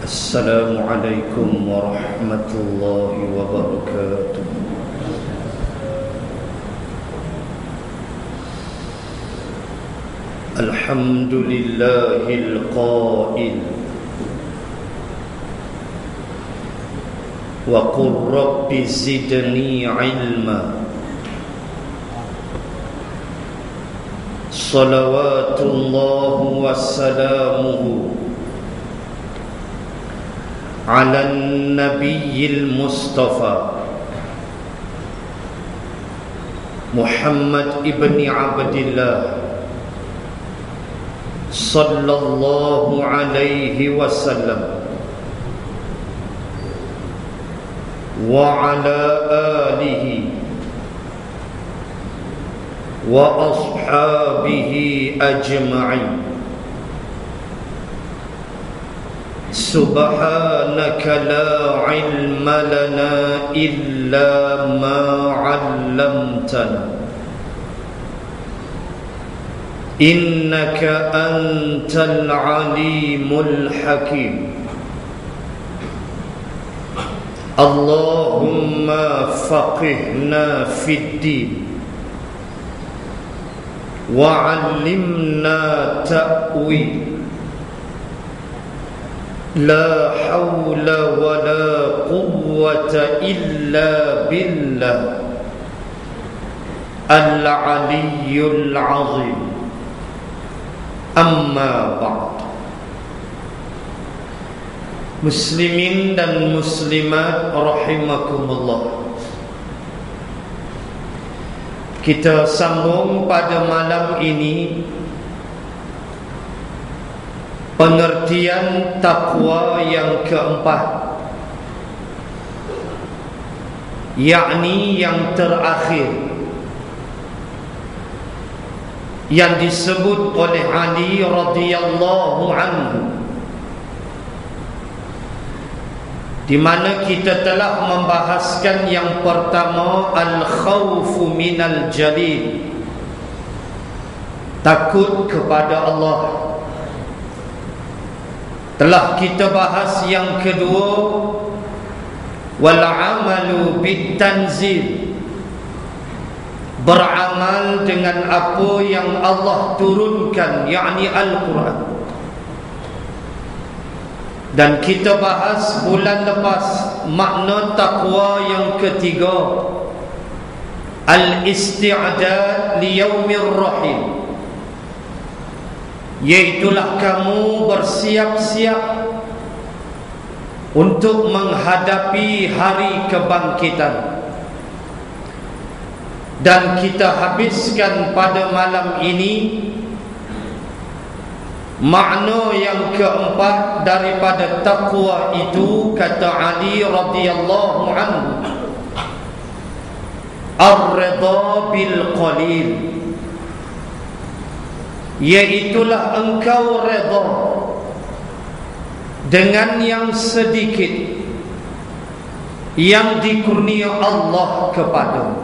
Assalamualaikum warahmatullahi wabarakatuh. Alhamdulillahil qail wa qur rabbi zidni ilma. Salawatullah wa salamuhu ala nabiyil mustafa Muhammad ibni Abdillah sallallahu alaihi wasallam wa ala alihi wa ashabihi ajma'in. Subhanaka la ilma lana illa ma 'allamtana innaka antal alimul hakim. Allahumma faqihna fid din wa 'allimna ta'wil. La hawla wa la quwwata illa billah al-aliyyul azim. Amma ba'd. Muslimin dan muslimat rahimakumullah, kita sambung pada malam ini pengertian takwa yang keempat, yakni yang terakhir, yang disebut oleh Ali radhiyallahu anhu, di mana kita telah membahaskan yang pertama, al-khawfu minal jalil, takut kepada Allah. Telah kita bahas yang kedua, wal amalu bit tanzil, beramal dengan apa yang Allah turunkan, yakni Al-Quran. Dan kita bahas bulan lepas makna takwa yang ketiga, al-isti'dad li yaumir rahim, iaitulah kamu bersiap-siap untuk menghadapi hari kebangkitan. Dan kita habiskan pada malam ini makna yang keempat daripada takwa itu, kata Ali radhiyallahu anhu, ar-ridha bil qalil, iaitulah engkau redha dengan yang sedikit yang dikurnia Allah kepadamu.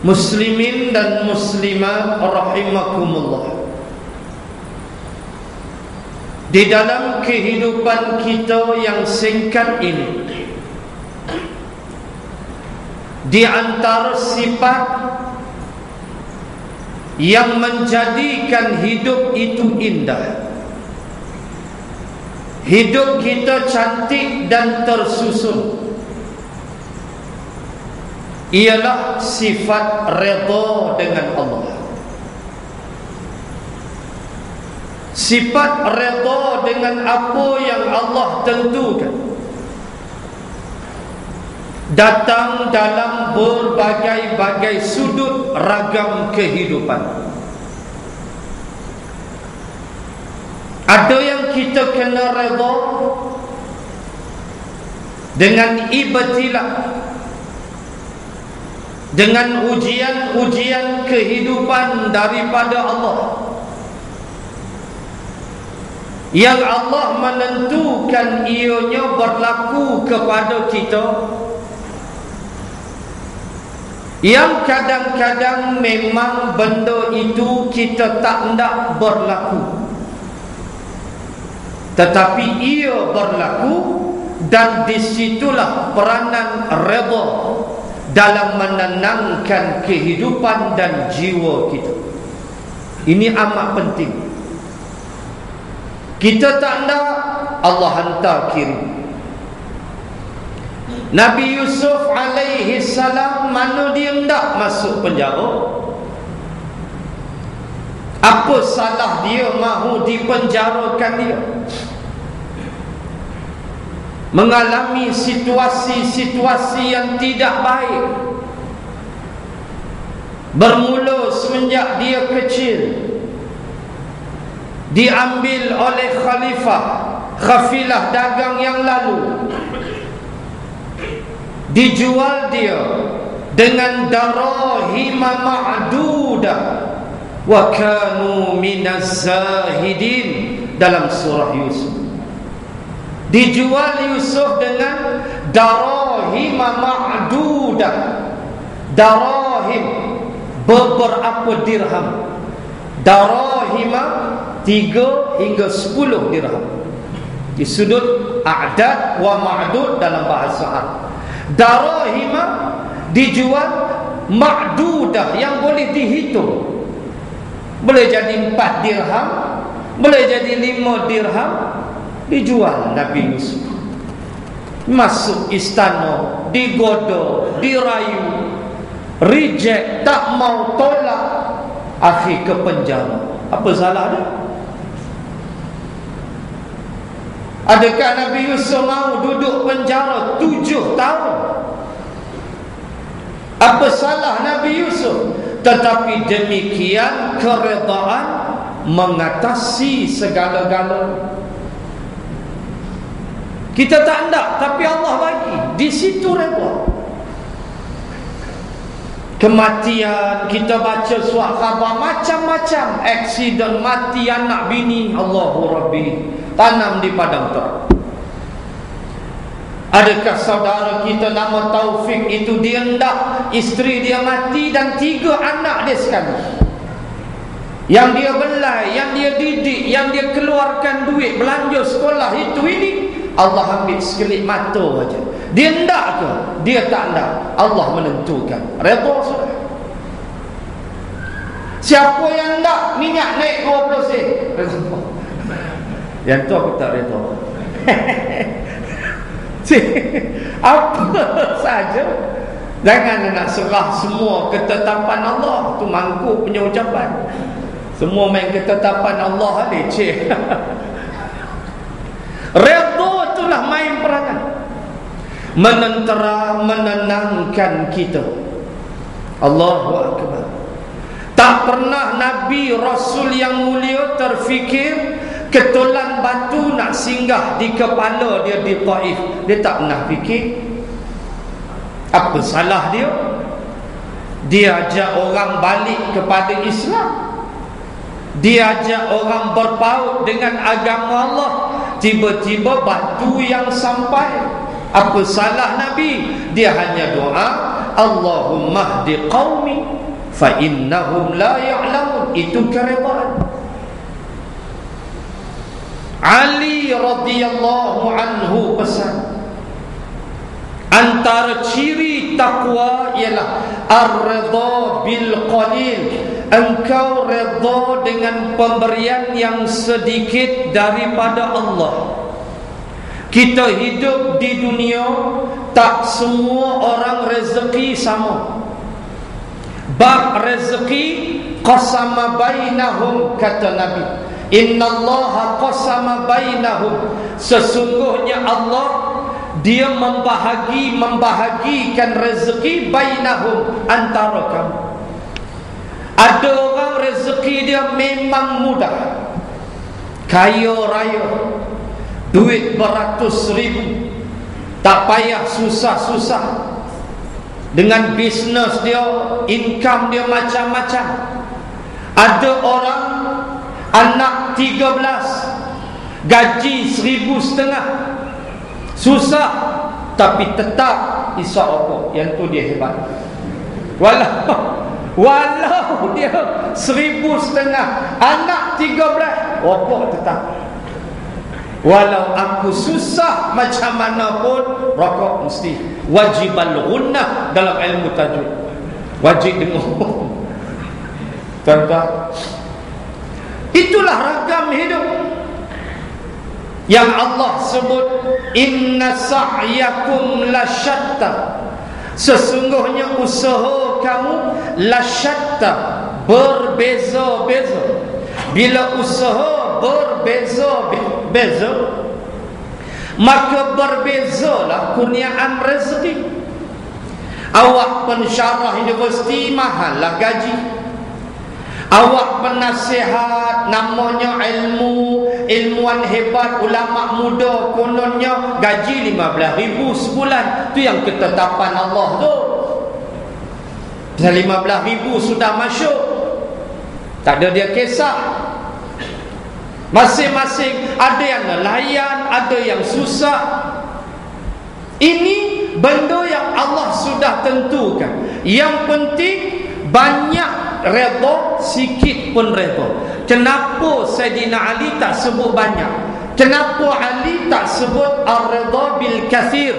Muslimin dan muslimat rahimakumullah, di dalam kehidupan kita yang singkat ini, di antara sifat yang menjadikan hidup itu indah, hidup kita cantik dan tersusun, ialah sifat redha dengan Allah. Sifat redha dengan apa yang Allah tentukan datang dalam berbagai-bagai sudut ragam kehidupan. Ada yang kita kena redha dengan ibtilah, dengan ujian-ujian kehidupan daripada Allah, yang Allah menentukan ianya berlaku kepada kita, yang kadang-kadang memang benda itu kita tak hendak berlaku. tetapi ia berlaku dan disitulah peranan redha dalam menenangkan kehidupan dan jiwa kita. Ini amat penting. Kita tak nak, Allah hantar kirim. Nabi Yusuf alaihi salam, mana dia hendak masuk penjara? Apa salah dia mahu dipenjarakan dia? Mengalami situasi-situasi yang tidak baik, bermula semenjak dia kecil, diambil oleh kafilah dagang yang lalu, dijual dia dengan darahim ma'dudah, wa kanu minaz zahidin, dalam surah Yusuf. Dijual Yusuf dengan darahim ma'dudah, darahim beberapa dirham, darahim 3 hingga 10 dirham di sudut a'dad wa ma'dud dalam bahasa Arab. Darahim dijual ma'dudah, yang boleh dihitung. Boleh jadi 4 dirham, boleh jadi 5 dirham. Dijual Nabi Yusuf, masuk istana, digoda, dirayu, reject, tak mau, tolak, akhir ke penjara. Apa salah dia? Adakah Nabi Yusuf mau duduk penjara 7 tahun? Apa salah Nabi Yusuf? Tetapi demikian keredaan mengatasi segala-galanya. Kita tak hendak, tapi Allah bagi. Di situ redha. Kematian, kita baca surat khabar macam-macam, aksiden, mati anak bini, Allahu Rabbi, tanam di padang terang. Adakah saudara kita nama Taufik itu, dia hendak isteri dia mati dan 3 anak dia sekali, yang dia belai, yang dia didik, yang dia keluarkan duit belanja sekolah, itu ini Allah ambil sekelip mata saja. Dia hendak ke? Dia tak hendak. Allah menentukan. Redha sudah. Siapa yang hendak minyak naik 20 sen? Yang tu aku tak redha. Apa saja. Jangan nak serah semua ketetapan Allah. Tu mangkuk punya ucapan. Semua main ketetapan Allah, leceh. Redha itulah main peranan, menentera, menenangkan kita. Allahu Akbar. Tak pernah Nabi Rasul yang mulia terfikir ketulan batu nak singgah di kepala dia di Taif. Dia tak pernah fikir. Apa salah dia? Dia ajak orang balik kepada Islam, dia ajak orang berpaut dengan agama Allah. Tiba-tiba batu yang sampai. Apa salah Nabi? Dia hanya doa, Allahumma hdi qaumi fa innahum la ya'lamun. Itu keredaan. Ali radhiyallahu anhu pesan, antara ciri takwa ialah ar-ridha bil qalil. Engkau redha dengan pemberian yang sedikit daripada Allah. Kita hidup di dunia, tak semua orang rezeki sama. Bab rezeki qasama bainahum, kata Nabi, innallaha qasama bainahum. Sesungguhnya Allah, dia membahagikan rezeki bainahum, antara kamu. Ada orang rezeki dia memang mudah, kaya raya, duit beratus ribu, tak payah susah-susah. Dengan bisnes dia, income dia macam-macam. Ada orang anak 13, gaji 1,500, susah tapi tetap isa apa, yang tu dia hebat. Walau dia 1,500, anak 13, apa tetap. Walau aku susah macam mana pun, rokok mesti. Wajibal ghunnah dalam ilmu tajwid. Wajib dengar. Tuan-tuan, itulah ragam hidup yang Allah sebut, inna sa'yakum lasyatta. Sesungguhnya usaha kamu lasyatta, berbeza-beza. Bila usaha berbeza-beza, maka berbezalah kurniaan rezeki. Awak pensyarah universiti, mahal lah gaji. Awak penasihat, namanya ilmuwan hebat, ulama muda, kononnya gaji 15,000 sebulan. Itu yang ketetapan Allah tu. 15,000 sudah masuk, tak ada dia kisah. Masing-masing ada yang nelayan, ada yang susah. Ini benda yang Allah sudah tentukan. Yang penting banyak redha, sikit pun redha. Kenapa Sayyidina Ali tak sebut banyak? Kenapa Ali tak sebut ar-redha bil kathir,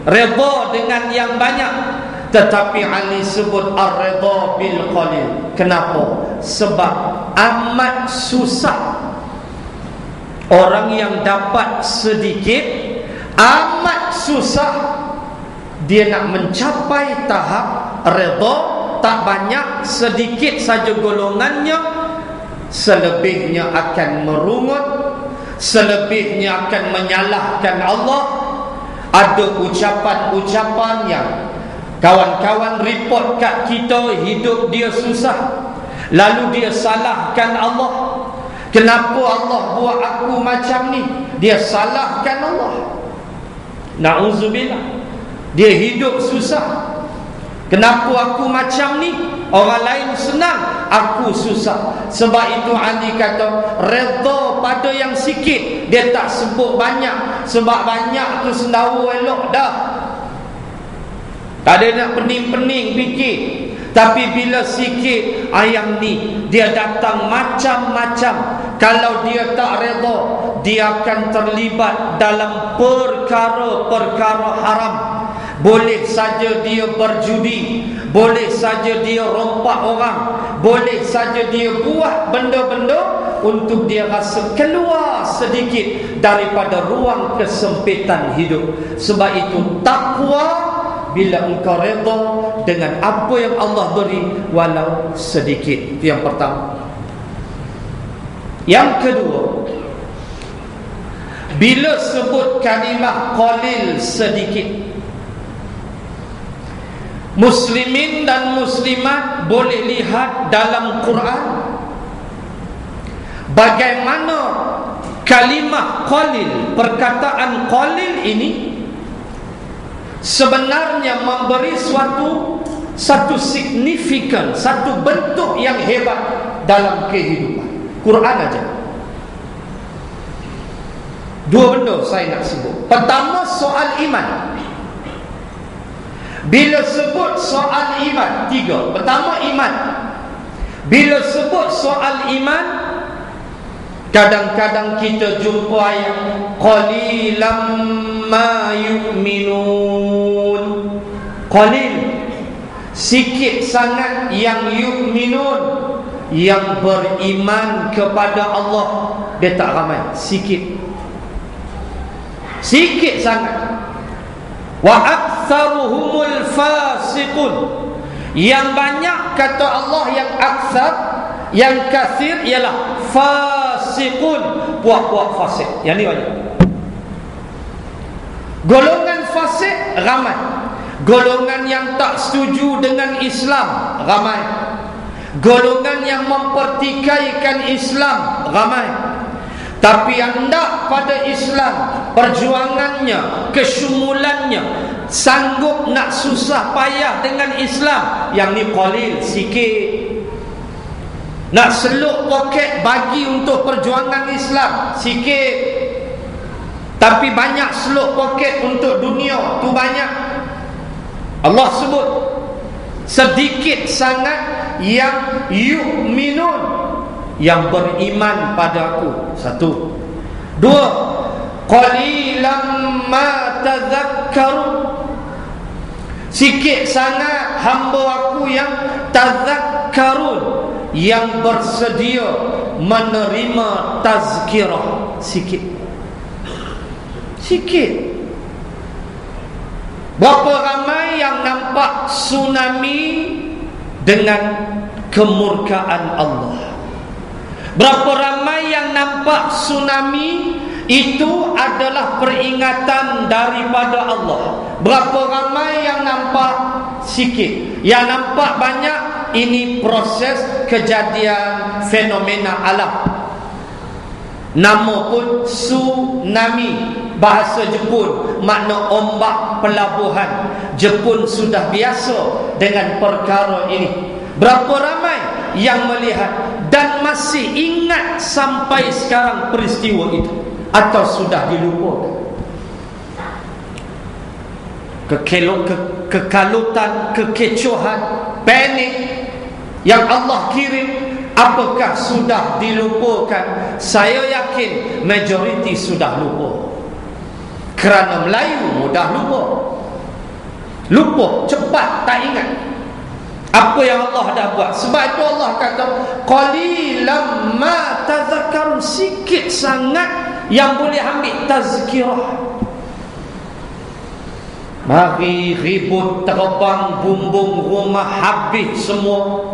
redha dengan yang banyak, tetapi Ali sebut ar-redha bil qalil? Kenapa? Sebab amat susah orang yang dapat sedikit, amat susah dia nak mencapai tahap redha. Tak banyak, sedikit saja golongannya, selebihnya akan merungut, selebihnya akan menyalahkan Allah. Ada ucapan-ucapan yang kawan-kawan report kat kita, hidup dia susah, lalu dia salahkan Allah. Kenapa Allah buat aku macam ni? Dia salahkan Allah. Na'udzubillah. Dia hidup susah. Kenapa aku macam ni? Orang lain senang, aku susah. Sebab itu Ali kata redha pada yang sikit. Dia tak sebut banyak, sebab banyak tu sendawa elok dah. Tak ada nak pening-pening fikir. Tapi bila sikit, ayam ni dia datang macam-macam. Kalau dia tak redha, dia akan terlibat dalam perkara-perkara haram. Boleh saja dia berjudi, boleh saja dia rompak orang, boleh saja dia buat benda-benda untuk dia rasa keluar sedikit daripada ruang kesempitan hidup. Sebab itu takwa, bila engkau redha dengan apa yang Allah beri walau sedikit. Itu yang pertama. Yang kedua, bila sebut kalimah qalil, sedikit, muslimin dan muslimat boleh lihat dalam Quran bagaimana kalimah qalil, perkataan qalil ini sebenarnya memberi satu signifikan, satu bentuk yang hebat dalam kehidupan. Quran aja. Dua benda saya nak sebut. Pertama, soal iman. Bila sebut soal iman, tiga. Pertama, iman. Bila sebut soal iman, kadang-kadang kita jumpa ayat qalilam ma yu'minun. Qalil, sikit sangat yang yu'minun, yang beriman kepada Allah. Dia tak ramai, sikit. Sikit sangat. Wa aktsaruhumul fasiqun. Yang banyak kata Allah, yang aktsar, yang kathir ialah fasiqun, puak-puak fasik. Yang ni banyak. Golongan fasik ramai. Golongan yang tak setuju dengan Islam ramai. Golongan yang mempertikaikan Islam ramai. Tapi yang tak pada Islam, perjuangannya, kesyumulannya, sanggup nak susah payah dengan Islam, yang ni qalil, sikit. Nak seluk poket bagi untuk perjuangan Islam, sikit. Tapi banyak seluk poket untuk dunia, tu banyak. Allah sebut sedikit sangat yang yu'minun, yang beriman pada aku. Satu. Dua, qalilan ma tadhakkarun. Sikit sangat hamba aku yang tadhakkarun, yang bersedia menerima tazkirah. Sikit. Berapa ramai yang nampak tsunami dengan kemurkaan Allah. Berapa ramai yang nampak tsunami itu adalah peringatan daripada Allah. Berapa ramai yang nampak sikit. Yang nampak banyak, ini proses kejadian fenomena alam. Nama pun tsunami, bahasa Jepun, makna ombak pelabuhan. Jepun sudah biasa dengan perkara ini. Berapa ramai yang melihat dan masih ingat sampai sekarang peristiwa itu, atau sudah dilupakan? Kekalutan, kekecohan, panik yang Allah kirim, apakah sudah dilupakan? Saya yakin majoriti sudah lupa. Kerana Melayu mudah lupa cepat, tak ingat apa yang Allah dah buat. Sebab itu Allah kata qalilan ma tadhakkarun, sikit sangat yang boleh ambil tazkirah. Mari ribut, terbang, bumbung rumah, habis semua.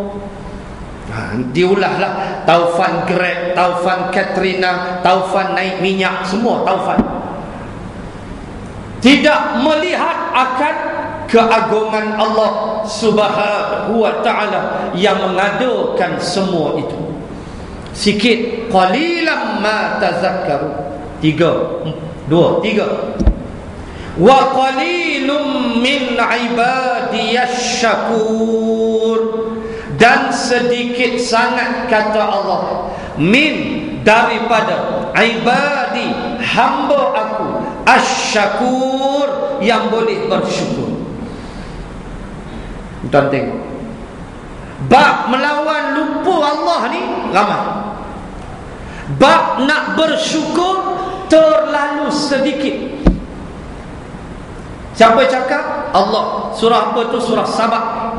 Diulahlah taufan Greg, taufan Katrina, taufan naik minyak, semua taufan. Tidak melihat akan keagungan Allah Subhanahu wa ta'ala yang mengadakan semua itu. Sikit, qalilan ma tazakkaru. 3 wa qalilum min ibadiyasy syakur, dan sedikit sangat, kata Allah, min daripada ibadi, hamba aku, asy-syakur, yang boleh bersyukur. Tuan tengok, bab melawan lupa Allah ni ramai, bab nak bersyukur terlalu sedikit. Siapa cakap? Allah. Surah apa tu? Surah Sabah.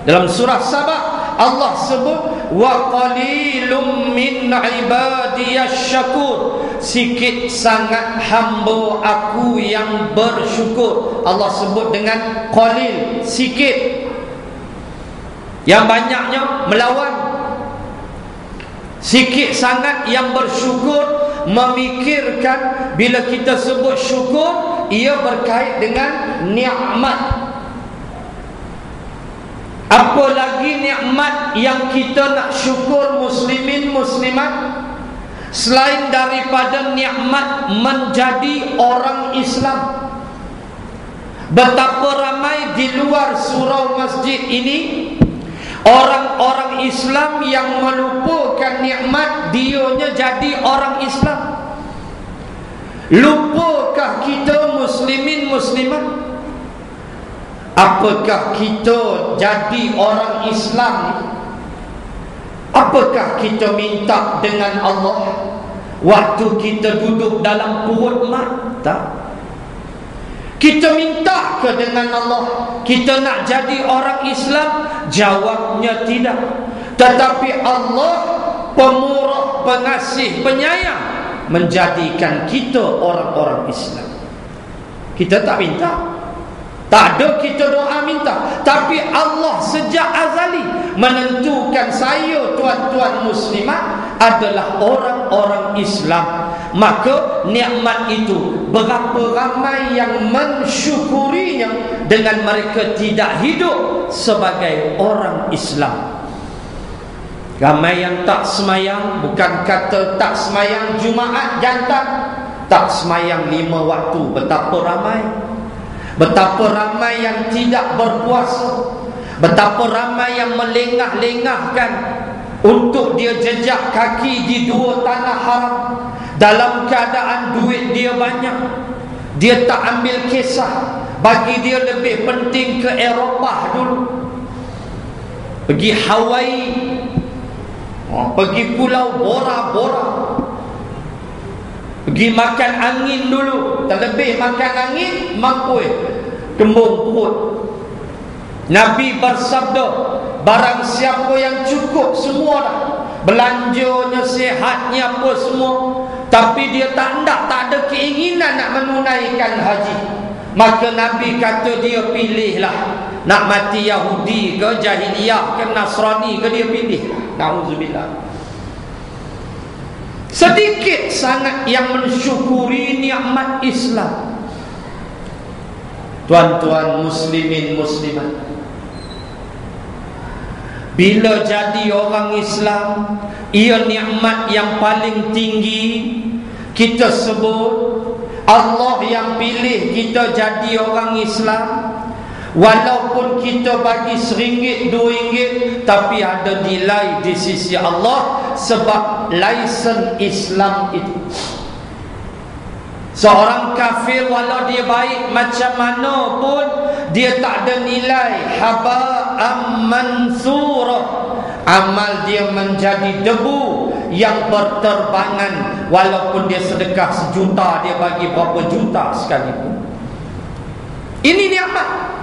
Dalam surah Sabah Allah sebut wa qalilum min ibadiyasy syakur, sikit sangat hamba aku yang bersyukur. Allah sebut dengan qalil, sikit. Yang banyaknya melawan. Sikit sangat yang bersyukur, memikirkan bila kita sebut syukur, ia berkait dengan nikmat. Apa lagi nikmat yang kita nak syukur muslimin muslimat selain daripada nikmat menjadi orang Islam? Betapa ramai di luar surau masjid ini orang-orang Islam yang melupakan nikmat dianya jadi orang Islam. Lupakah kita muslimin muslimat? Apakah kita jadi orang Islam ni? Apakah kita minta dengan Allah waktu kita duduk dalam perut mak? Tak. Kita minta ke dengan Allah kita nak jadi orang Islam? Jawabnya tidak. Tetapi Allah pemurah, pengasih, penyayang, menjadikan kita orang-orang Islam. Kita tak minta, tak ada kita doa minta, tapi Allah sejak azali menentukan saya tuan-tuan muslimat adalah orang-orang Islam. Maka nikmat itu berapa ramai yang mensyukurinya dengan mereka tidak hidup sebagai orang Islam. Ramai yang tak semayang, bukan kata tak semayang Jumaat jantan, tak semayang 5 waktu. Betapa ramai. Betapa ramai yang tidak berpuasa. Betapa ramai yang melengah-lengahkan untuk dia jejak kaki di 2 tanah haram. Dalam keadaan duit dia banyak, dia tak ambil kisah. Bagi dia lebih penting ke Eropah dulu, pergi Hawaii, pergi pulau Bora Bora, Pergi makan angin dulu. Terlebih makan angin, mampu kembung perut. Nabi bersabda, barang siapa yang cukup semua dah, belanjanya, sihatnya apa semua, tapi dia tak ada keinginan nak menunaikan haji, maka Nabi kata dia pilihlah nak mati Yahudi ke, jahiliyah ke, Nasrani ke, dia pilih. Na'udzubillah. Sedikit sangat yang mensyukuri nikmat Islam. Tuan-tuan muslimin muslimat, bila jadi orang Islam, ia nikmat yang paling tinggi. Kita sebut Allah yang pilih kita jadi orang Islam. Walaupun kita bagi RM1, RM2, tapi ada nilai di sisi Allah, sebab lisen Islam itu. Seorang kafir walau dia baik macam mana pun, dia tak ada nilai. Haba'am mansura, amal dia menjadi debu yang berterbangan. Walaupun dia sedekah 1 juta, dia bagi berapa juta sekalipun. Ini nikmat.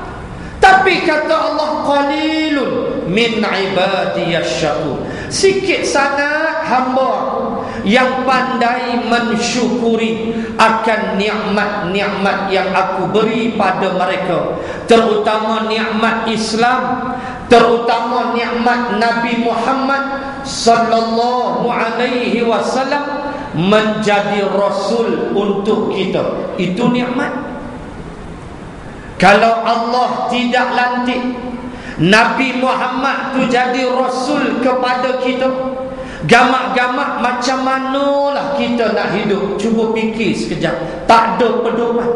Tapi kata Allah, qalilun min ibadiyasy syakur. Sikit sangat hamba yang pandai mensyukuri akan nikmat-nikmat yang aku beri pada mereka, terutama nikmat Islam, terutama nikmat Nabi Muhammad sallallahu alaihi wasallam menjadi rasul untuk kita. Itu nikmat. Kalau Allah tidak lantik Nabi Muhammad tu jadi rasul kepada kita, gamak-gamak macam manalah kita nak hidup? Cuba fikir sekejap. Tak ada pedoman.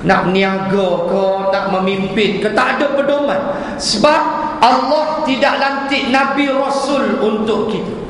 Nak niaga ke, nak memimpin ke, tak ada pedoman. Sebab Allah tidak lantik Nabi Rasul untuk kita.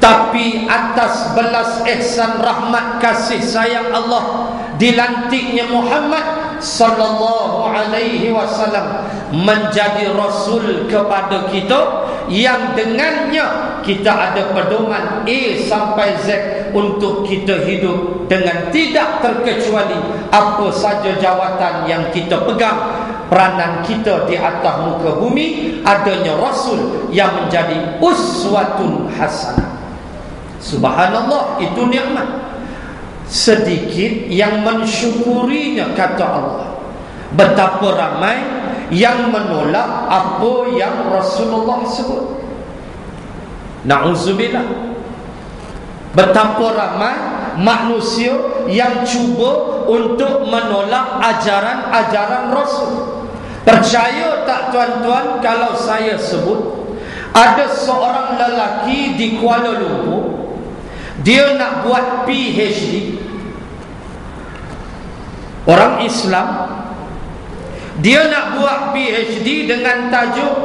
Tapi atas belas ihsan, rahmat, kasih sayang Allah, dilantiknya Muhammad sallallahu alaihi wasallam menjadi rasul kepada kita, yang dengannya kita ada pedoman A sampai Z untuk kita hidup dengan tidak terkecuali apa saja jawatan yang kita pegang. Peranan kita di atas muka bumi, adanya rasul yang menjadi uswatun hasanah. Subhanallah, itu nikmat. Sedikit yang mensyukurinya, kata Allah. Betapa ramai yang menolak apa yang Rasulullah sebut. Na'udzubillah. Betapa ramai manusia yang cuba untuk menolak ajaran-ajaran Rasul. Percaya tak tuan-tuan kalau saya sebut ada seorang lelaki di Kuala Lumpur, dia nak buat PhD, orang Islam. Dia nak buat PhD dengan tajuk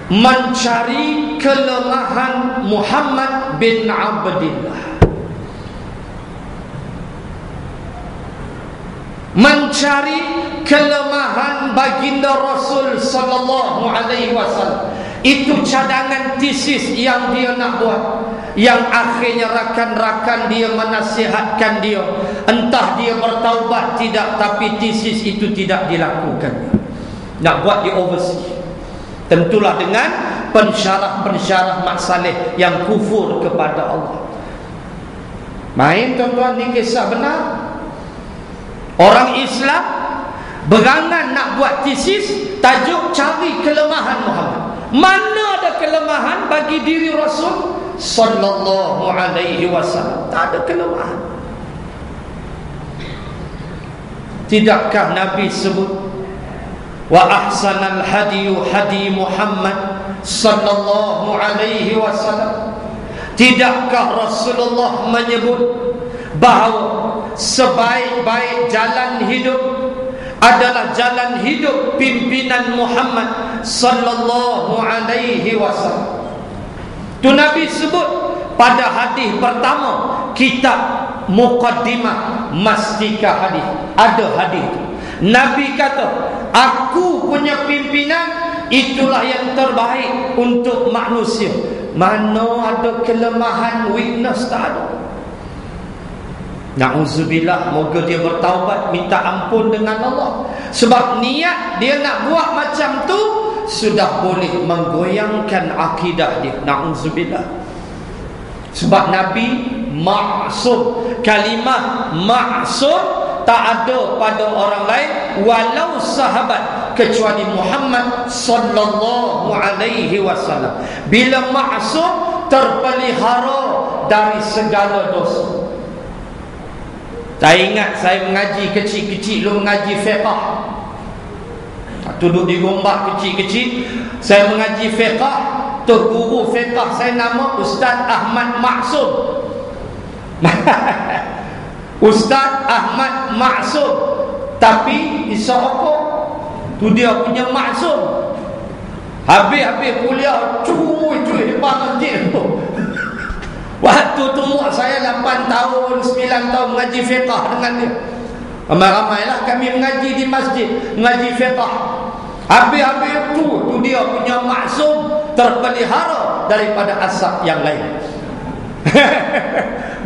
mencari kelemahan Muhammad bin Abdillah, mencari kelemahan baginda Rasul sallallahu alaihi wasallam. Itu cadangan tesis yang dia nak buat, yang akhirnya rakan-rakan dia menasihatkan dia, entah dia bertaubat tidak, tapi tesis itu tidak dilakukan. Nak buat di overseas, tentulah dengan pensyarah-pensyarah masalah yang kufur kepada Allah. Main tuan-tuan, ni kisah benar. Orang Islam berangan nak buat tesis, tajuk cari kelemahan Muhammad. Mana ada kelemahan bagi diri Rasul sallallahu alaihi wasallam? Tak ada kelemahan. Tidakkah Nabi sebut, wa ahsanal hadiyu hadi Muhammad sallallahu alaihi wasallam? Tidakkah Rasulullah menyebut bahawa sebaik-baik jalan hidup adalah jalan hidup pimpinan Muhammad sallallahu alaihi wasallam? Tu Nabi sebut pada hadis pertama kitab Muqaddimah Mastika hadis. Ada hadis tu, Nabi kata, aku punya pimpinan itulah yang terbaik untuk manusia. Mana ada kelemahan, weakness? Tak ada. Na'udzubillah, moga dia bertaubat, minta ampun dengan Allah. Sebab niat dia nak buat macam tu sudah boleh menggoyangkan akidah dia. Na'udzubillah. Sebab Nabi maksum. Kalimah maksum tak ada pada orang lain walau sahabat kecuali Muhammad sallallahu alaihi wasallam. Bila maksum, terpelihara dari segala dosa. Tak ingat saya mengaji kecil-kecil, lu mengaji fiqh. Duduk di Gombak kecil-kecil, saya mengaji fiqh. Tu guru fiqh saya nama Ustaz Ahmad Maksum. Ustaz Ahmad Maksum. Tapi isyarat tu dia punya maksum. Habis-habis kuliah cuy depan masjid tu. Waktu tu saya 8 tahun 9 tahun mengaji fiqh dengan dia. Ramai-ramailah kami mengaji di masjid, mengaji fiqh. Habis-habis tu dia punya maksum, terpelihara daripada asap yang lain.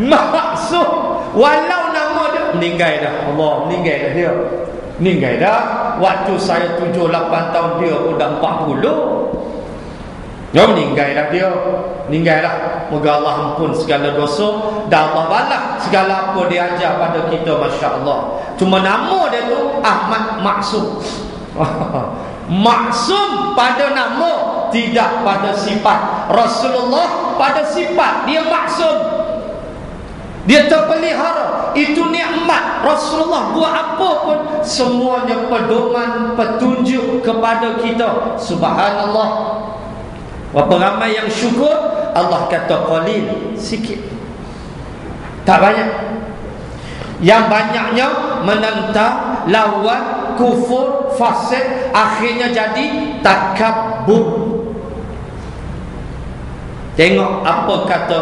Maksum, walau nama dia meninggal dah. Allah meninggal dah dia. Meninggal dah. Waktu saya 7-8 tahun, dia sudah 40. Dia meninggal dah dia. Meninggal dah. Moga Allah ampun segala dosa dan Allah balas segala apa dia ajar pada kita. Masya Allah. Cuma nama dia tu Ahmad Maksum. Maksum pada nama, tidak pada sifat. Rasulullah pada sifat dia maksum, dia terpelihara. Itu nikmat. Rasulullah buat apa pun semuanya pedoman, petunjuk kepada kita. Subhanallah. Berapa ramai yang syukur? Allah kata qalil, sikit, tak banyak. Yang banyaknya menentang, lawan, kufur, fasik, akhirnya jadi takabur. Tengok apa kata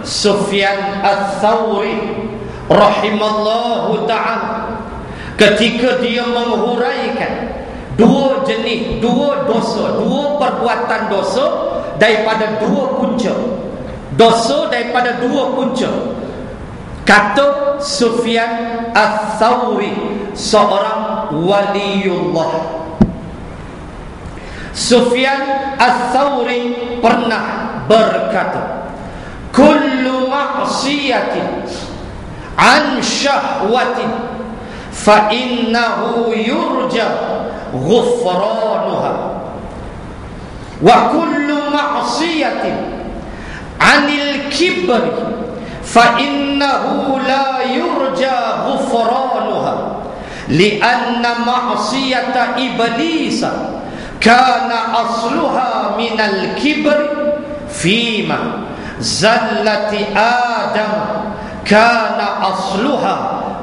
Sufyan Ats-Tsauri rahimallahu ta'ala ketika dia menghuraikan dua jenis, dua dosa, dua perbuatan dosa daripada dua punca. Dosa daripada dua punca. Kata Sufyan Ats-Tsauri, seorang waliullah. Sufyan Ats-Tsauri pernah berkata, kullu ma'siyatin an syahwatin fa innahu yurja ghufranuha wa kullu ma'siyatin anil kibri fa innahu la yurja ghufranuha lianna ma'siyata iblisa kana asluha minal kibri fima zallati adam kana asluha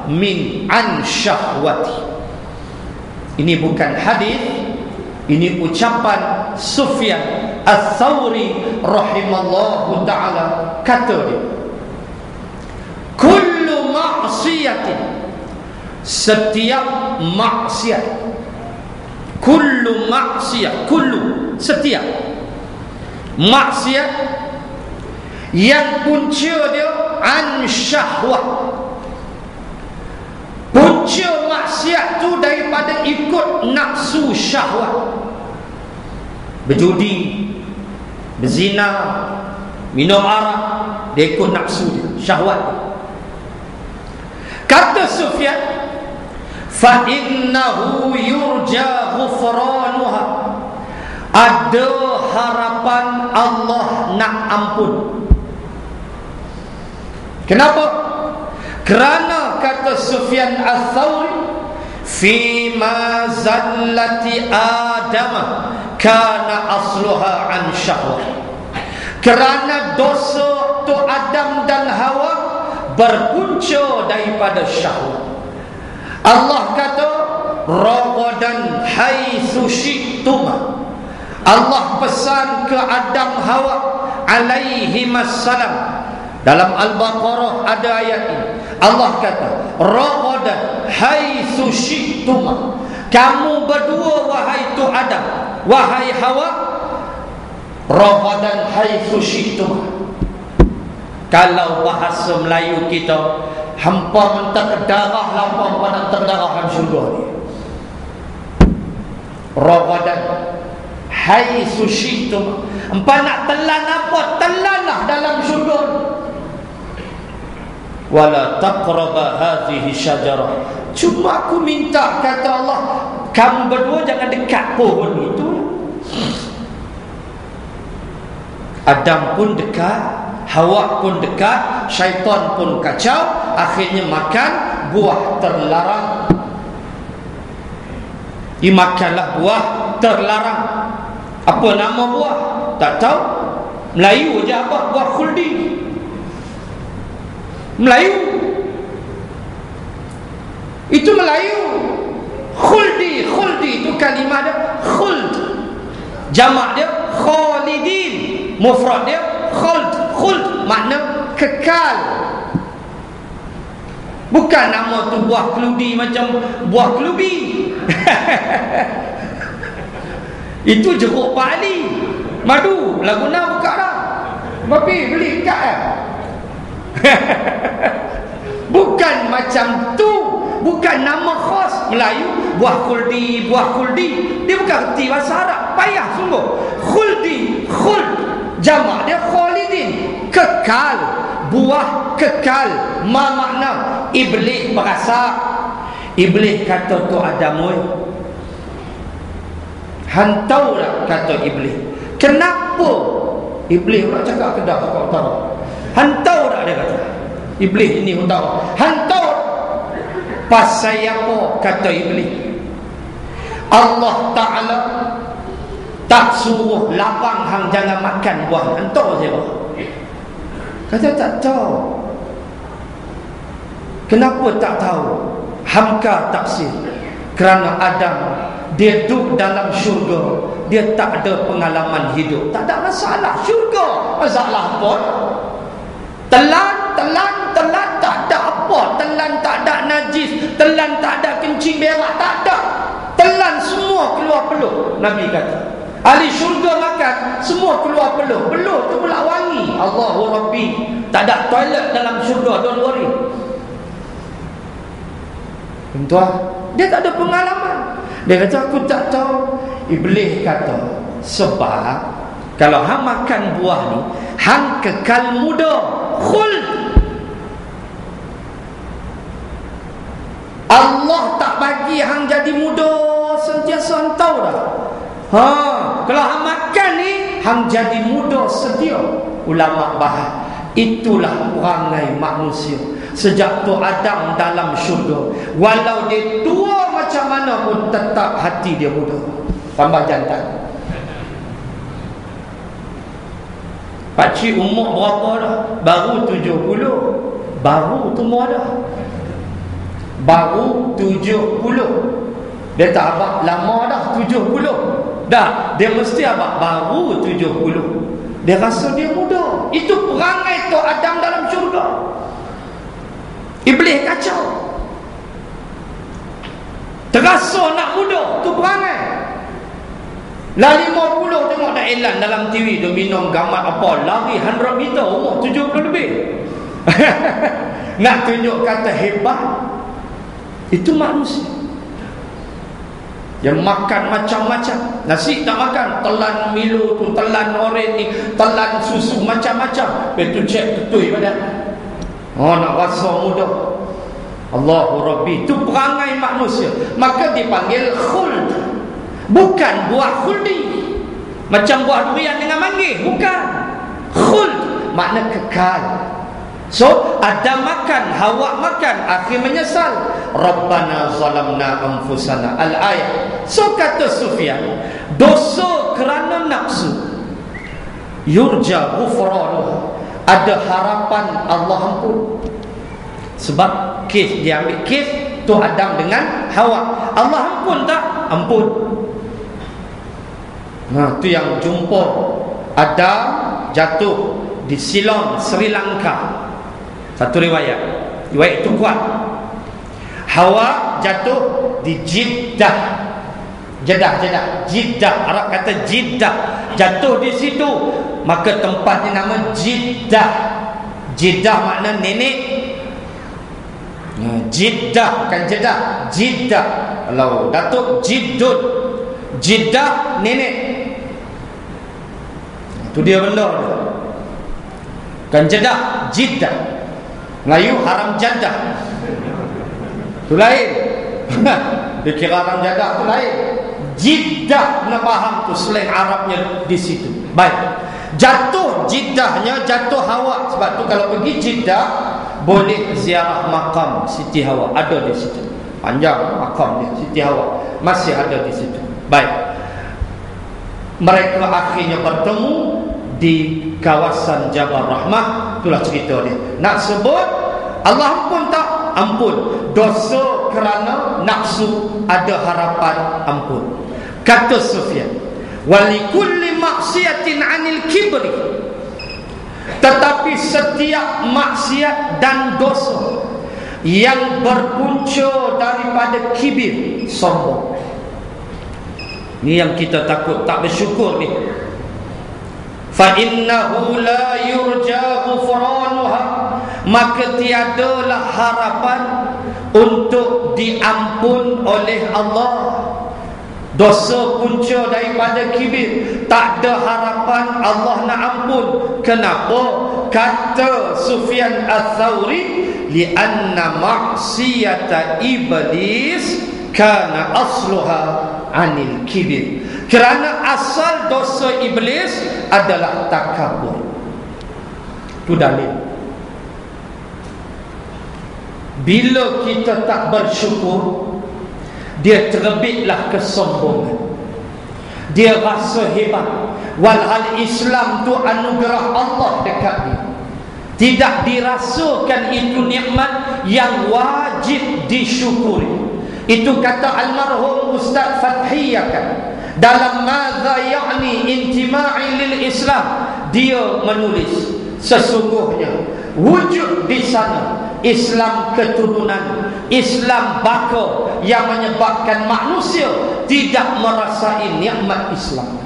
min an syahwati. Ini bukan hadis, ini ucapan Sufyan Ats-Tsauri rahimallahu ta'ala. Kata dia, kullu ma'siyatin, setiap maksiat, kullu maksiat, kullu, setiap maksiat yang punca dia an syahwat. Punca maksiat tu daripada ikut nafsu syahwat. Berjudi, berzina, minum arak, dia ikut nafsu dia, syahwat. Kata Sufyan, fa innahu yurja ghufranuha, ada harapan Allah nak ampun. Kenapa? Kerana kata Sufyan Ats-Tsauri, fima zallati adam kana asluha an syahwah. Kerana dosa tu Adam dan Hawa berpunca daripada syahwat. Allah kata ragadan haitsu syi'tuma. Allah pesan ke Adam Hawa alaihimassalam. Dalam Al-Baqarah ada ayat ini. Allah kata ragadan haitsu syi'tuma. Kamu berdua wahai tu Adam, wahai Hawa, ragadan haitsu syi'tuma. Kalau bahasa Melayu kita, hampa mentak darah lapang pada terdarah dalam syurga ni. Ragadan haitsu syi'tum. Hampa nak telan apa? Telanlah dalam syurga ni. Wala taqraba hadhihi syajarah. Cuma aku minta, kata Allah, kamu berdua jangan dekat pohon itu. Adam pun dekat, Hawa pun dekat, syaitan pun kacau, akhirnya makan buah terlarang. Dimakanlah buah terlarang. Apa nama buah? Tak tahu. Melayu je apa? Buah khuldi. Melayu. Itu Melayu. Khuldi, khuldi itu kalimah dia khuld. Jamak dia khalidin. Mufrad dia khuld. Khuld makna kekal. Bukan nama tu buah keludi macam buah kelubi. Itu jeruk pali. Madu, laguna buka dah. Babi beli kat ya. Bukan macam tu. Bukan nama khas Melayu. Buah kuldi, buah kuldi. Dia bukan erti bahasa Arab. Payah sungguh. Khuldi, khuld. Jamak dia khalidin. Kekal. Buah kekal. Ma makna? Iblis berasa. Iblis kata tu Adam, hantau lah, kata Iblis. Kenapa? Iblis nak cakap Kedah kat utara. Hantau tak, dia kata. Iblis ini utara. Hantau. Pasal apa, kata Iblis? Allah Ta'ala tak suruh lapang hang jangan makan buah. Hantau siapa? Kata tak tahu. Kenapa tak tahu? Hamka tafsir. Kerana Adam dia duduk dalam syurga, dia tak ada pengalaman hidup. Tak ada masalah. Syurga masalah apa? Telan tak ada apa. Telan tak ada najis. Telan tak ada kencing berak. Tak ada. Telan semua keluar peluh. Nabi kata ahli syurga makan semua keluar peluh. Peluh tu pula wangi. Allahu Rabbi. Tak ada toilet dalam syurga. Don't worry. Tuan, dia tak ada pengalaman. Dia kata aku tak tahu. Iblis kata sebab kalau hang makan buah ni hang kekal muda, khuld. Allah tak bagi hang jadi muda sentiasa. Hang tahu dah. Kalau hang makan ni hang jadi muda setia. Ulama bahas itulah perangai manusia. Sejak tu Adam dalam syurga, walau dia tua macam mana pun tetap hati dia muda. Tambah jantan. Pakcik umur berapa dah? Baru 70. Baru tua dah. Baru 70. Dia tak abang lama dah 70. Dah, dia mesti abang baru 70. Dia rasa dia muda. Itu perangai tu Adam dalam syurga. Iblis kacau. Terasa nak muda. Tu perangai. Lah 50 tengok dah iklan dalam TV. Dia minum gambar apa, lari 100 meter, umur 70 lebih. Nak tunjuk kata hebat. Itu manusia yang makan macam-macam. Nasi tak makan, telan Milo tu, telan oren ni, telan susu macam-macam. Lepas tu cek tutui badan. Nak rasa muda. Allahu Rabbi. Itu perangai manusia. Maka dipanggil khuld. Bukan buah khuldi macam buah durian dengan manggis. Bukan. Khuld makna kekal. So Adam makan, Hawa makan, akhir menyesal. Rabbana zalamna anfusana. Al-ayat. So kata Sufyan, dosa kerana nafsu yurja ghufranuh, ada harapan Allah ampun. Sebab kes dia ambil kes tu Adam dengan Hawa. Allah ampun tak? Ampun. Tu yang jumpa Adam jatuh di Ceylon, Sri Lanka. Satu riwayat. Riwayat itu kuat. Hawa jatuh di Jeddah. Jeddah. Arab kata Jeddah. Jatuh di situ. Maka tempatnya nama Jeddah. Jeddah makna nenek. Jiddah, bukan Jeddah, Jiddah. Kalau Datuk Jiddun, Jiddah nenek. Itu dia benda dia. Bukan Jeddah, Jiddah. Melayu haram Jeddah. Itu lain. Dia kira haram Jeddah itu lain. Jiddah, nak faham tu slang Arabnya di situ. Baik. Jatuh Jiddahnya, jatuh Hawa. Sebab tu kalau pergi Jiddah boleh ziarah makam Siti Hawa, ada di situ. Panjang makam dia Siti Hawa, masih ada di situ. Baik. Mereka akhirnya bertemu di kawasan Jabal Rahmah. Itulah cerita dia. Nak sebut Allah ampun tak? Ampun. Dosa kerana nafsu, ada harapan ampun. Kata Sufyan, walikulli maksiatin anil kibri, tetapi setiap maksiat dan dosa yang berpunca daripada kibir, sombong. Ini yang kita takut, tak bersyukur ni. Fa innahu la yurja ghufranuha, maka tiadalah harapan untuk diampun oleh Allah. Dosa punca daripada kibir, tak ada harapan Allah nak ampun. Kenapa? Kata Sufyan Ats-Tsauri, li'anna maksiyata iblis kana asluha anil kibir, kerana asal dosa iblis adalah takabur. Itu dalil. Bila kita tak bersyukur, dia terbitlah kesombongan. Dia rasa hebat, walhal Islam tu anugerah Allah dekat dia. Tidak dirasakan itu nikmat yang wajib disyukuri. Itu kata almarhum Ustaz Fathiyakan dalam Madza Ya'ni Intima'i lil Islam. Dia menulis, sesungguhnya wujud di sana Islam keturunan, Islam baka, yang menyebabkan manusia tidak merasai nikmat Islam.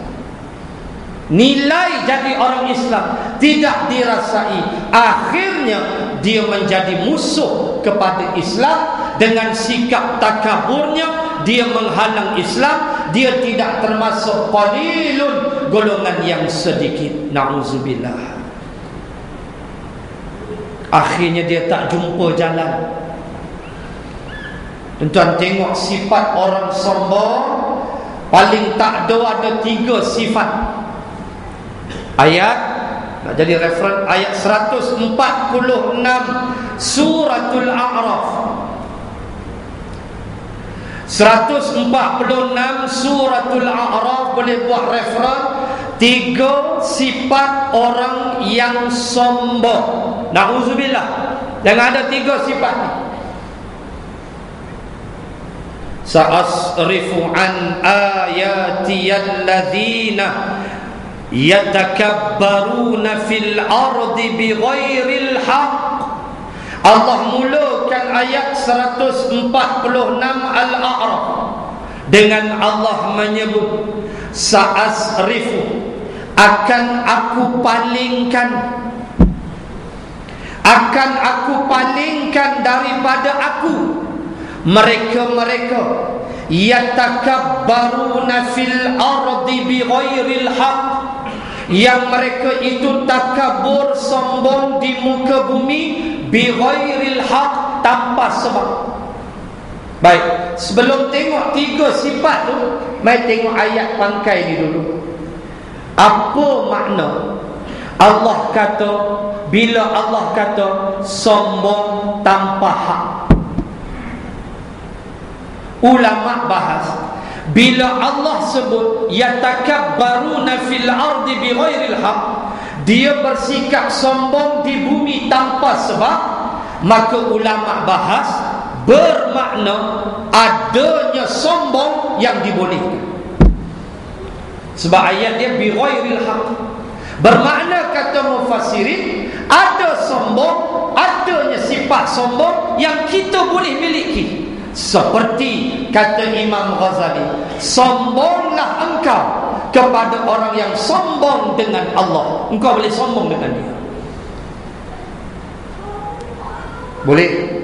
Nilai jadi orang Islam tidak dirasai. Akhirnya dia menjadi musuh kepada Islam. Dengan sikap takaburnya, dia menghalang Islam. Dia tidak termasuk qalilun, golongan yang sedikit. Na'udzubillah. Akhirnya dia tak jumpa jalan. Tuan-tuan tengok sifat orang sombong, paling tak ada 3 sifat. Ayat, nak jadi referen, ayat 146 Suratul A'raf. 146 Suratul A'raf, boleh buat referen. 3 sifat orang yang sombong. Na'udzubillah. Jangan ada 3 sifat ni. Sa'asrifu an ayati alladzina yatakabbaruna fil ardi bighairil haqq. Allah mulakan ayat 146 Al-A'raf dengan Allah menyebut sa'asrifu, akan aku palingkan daripada aku mereka-mereka yatakabbaruna fil ardi bighairil haqq, yang mereka itu takabur, sombong di muka bumi, bighairil haqq, tanpa sebab. Baik, sebelum tengok 3 sifat tu, mari tengok ayat pangkai ni dulu. Apa makna Allah kata, bila Allah kata sombong tanpa hak? Ulama bahas, bila Allah sebut yatakabbaruna fil ardi bighairil haq, dia bersikap sombong di bumi tanpa sebab, maka ulama bahas bermakna adanya sombong yang dibolehkan. Sebab ayat dia bighairil haq, bermakna kata mufassirin, ada sombong, adanya sifat sombong yang kita boleh miliki. Seperti kata Imam Ghazali, sombonglah engkau kepada orang yang sombong dengan Allah. Engkau boleh sombong dengan dia. Boleh.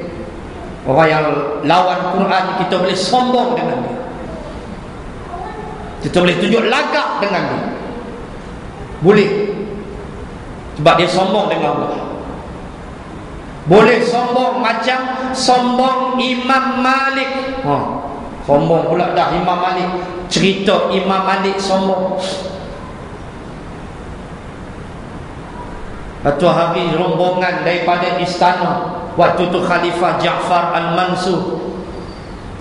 Orang yang lawan Quran kita boleh sombong dengan dia. Kita boleh tunjuk lagak dengan dia. Boleh. Sebab dia sombong dengan Allah. Boleh sombong macam sombong Imam Malik. Sombong pula dah Imam Malik. Cerita Imam Malik sombong. Satu hari rombongan daripada istana, waktu tu Khalifah Ja'far Al-Mansur,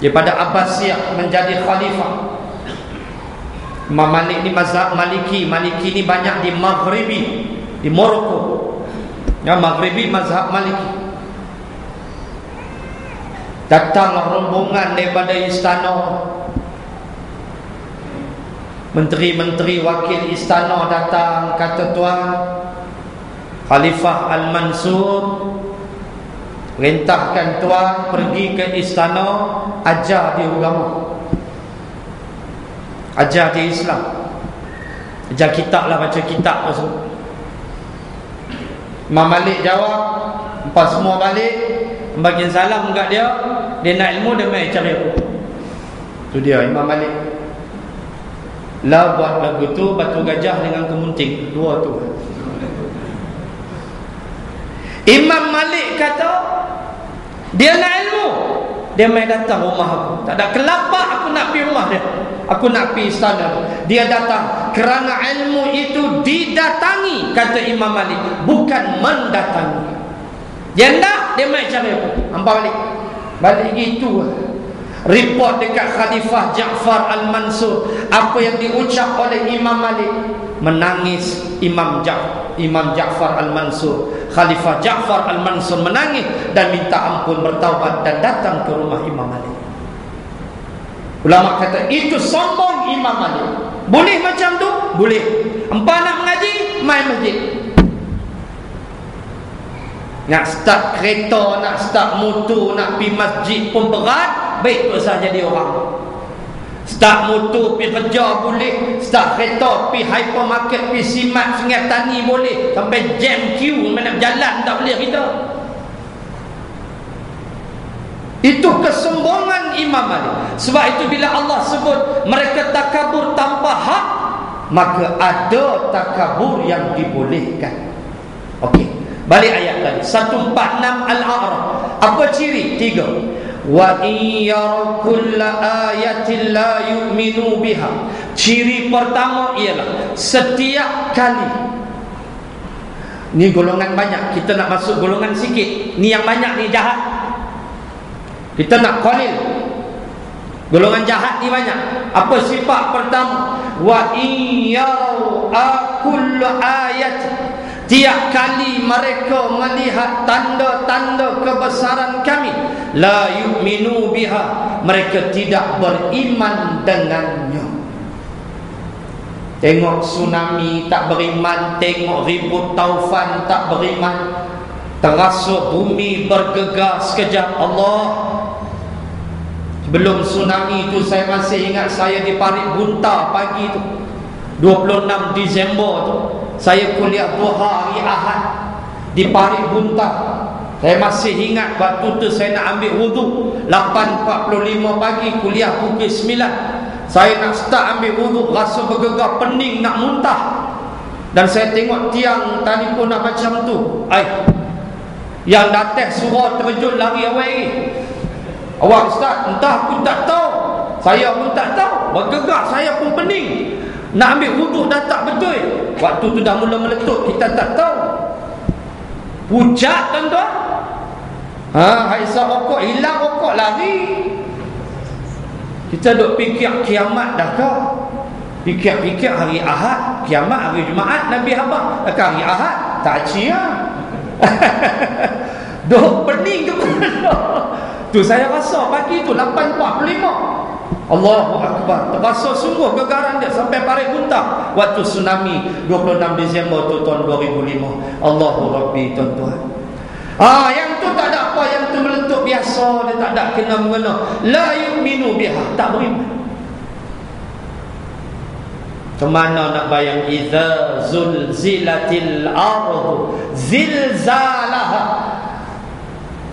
daripada Abbasiyah menjadi khalifah. Imam Malik ni mazhab Maliki. Maliki ni banyak di Maghribi, di Morocco. Ya, Maghribi mazhab Maliki. Datanglah rombongan daripada istana. Menteri-menteri wakil istana datang, kata tuan, Khalifah Al-Mansur perintahkan tuan pergi ke istana, ajar dia agama, ajar dia Islam, ajar kitab lah, baca kitab tu semua. Imam Malik jawab, lepas semua balik, bagian salam kat dia, dia nak ilmu, dia main cari aku. Tu dia Imam Malik. Lah buat lagu tu batu gajah dengan kemunting, dua tu. Imam Malik kata dia nak ilmu, dia main datang rumah aku. Tak ada kelapa aku nak pergi rumah dia, aku nak pergi istana. Dia datang kerana ilmu itu didatangi, kata Imam Malik, bukan mendatangi. Dia nak, dia main cari aku. Hampa balik gitu. Report dekat Khalifah Ja'far Al-Mansur, apa yang diucap oleh Imam Malik. Menangis Imam Ja'far Al-Mansur. Khalifah Ja'far Al-Mansur menangis dan minta ampun, bertaubat dan datang ke rumah Imam Malik. Ulama kata itu sombong Imam Malik. Boleh macam tu? Boleh. Empa nak mengaji, main masjid. Nak start kereta, nak start motor, nak pergi masjid pun berat. Baik tu saja jadi orang. Start motor pergi kerja boleh, start kereta pergi hypermarket, pergi simat Sungai Tani boleh, sampai jam queue mana berjalan tak boleh kita. Itu kesombongan Imam Malik. Sebab itu bila Allah sebut mereka takabur tanpa hak, maka ada takabur yang dibolehkan. Okey, balik ayat tadi 146 Al-A'raf. Apa ciri? 3. Wa iyyaru kulla ayatin la yu'minu biha. Ciri pertama ialah setiap kali, ni golongan banyak, kita nak masuk golongan sikit. Ni yang banyak ni jahat, kita nak qalil. Golongan jahat ni banyak. Apa sifat pertama? Wa iyyaru kullu ayat. Tiap kali mereka melihat tanda-tanda kebesaran kami, la yu'minu biha, mereka tidak beriman dengannya. Tengok tsunami tak beriman, tengok ribut taufan tak beriman, terasa bumi bergegar sekejap. Allah, sebelum tsunami itu saya masih ingat, saya di Parit Bunta pagi tu 26 Disember tu, saya kuliah duha hari Ahad di Parit Bunta. Saya masih ingat waktu tu saya nak ambil wuduk 8.45 pagi, kuliah pukul 9. Saya nak start ambil wuduk, rasa bergegar pening nak muntah. Dan saya tengok tiang telefon nak macam tu. Yang datang suruh terjun lari awal lagi. Awak ustaz, entah aku tak tahu, saya pun tak tahu, bergegar saya pun pening. Nak ambil wuduk dah tak betul. Waktu tu dah mula meletup, kita tak tahu. Pucat tuan-tuan. Haisah rokok, hilang rokok, lari. Kita duk fikir kiamat dah kah? Fikir-fikir hari Ahad, kiamat hari Jumaat, Nabi habaq. Hari Ahad, tak cia. Duk pening kepala. Tu saya rasa pagi tu 8.45. Allahu Akbar. Terasa sungguh gegaran dia sampai Parit Bunta waktu tsunami 26 Disember tu tahun 2005. Allahu Rabbi tuan-tuan. Yang tu tak ada apa, yang tu meletup biasa, dia tak ada kena-mengena. La yu'minu biha, tak beriman. Kemana nak bayang? Idza zulzilatil ardu zilzalaha.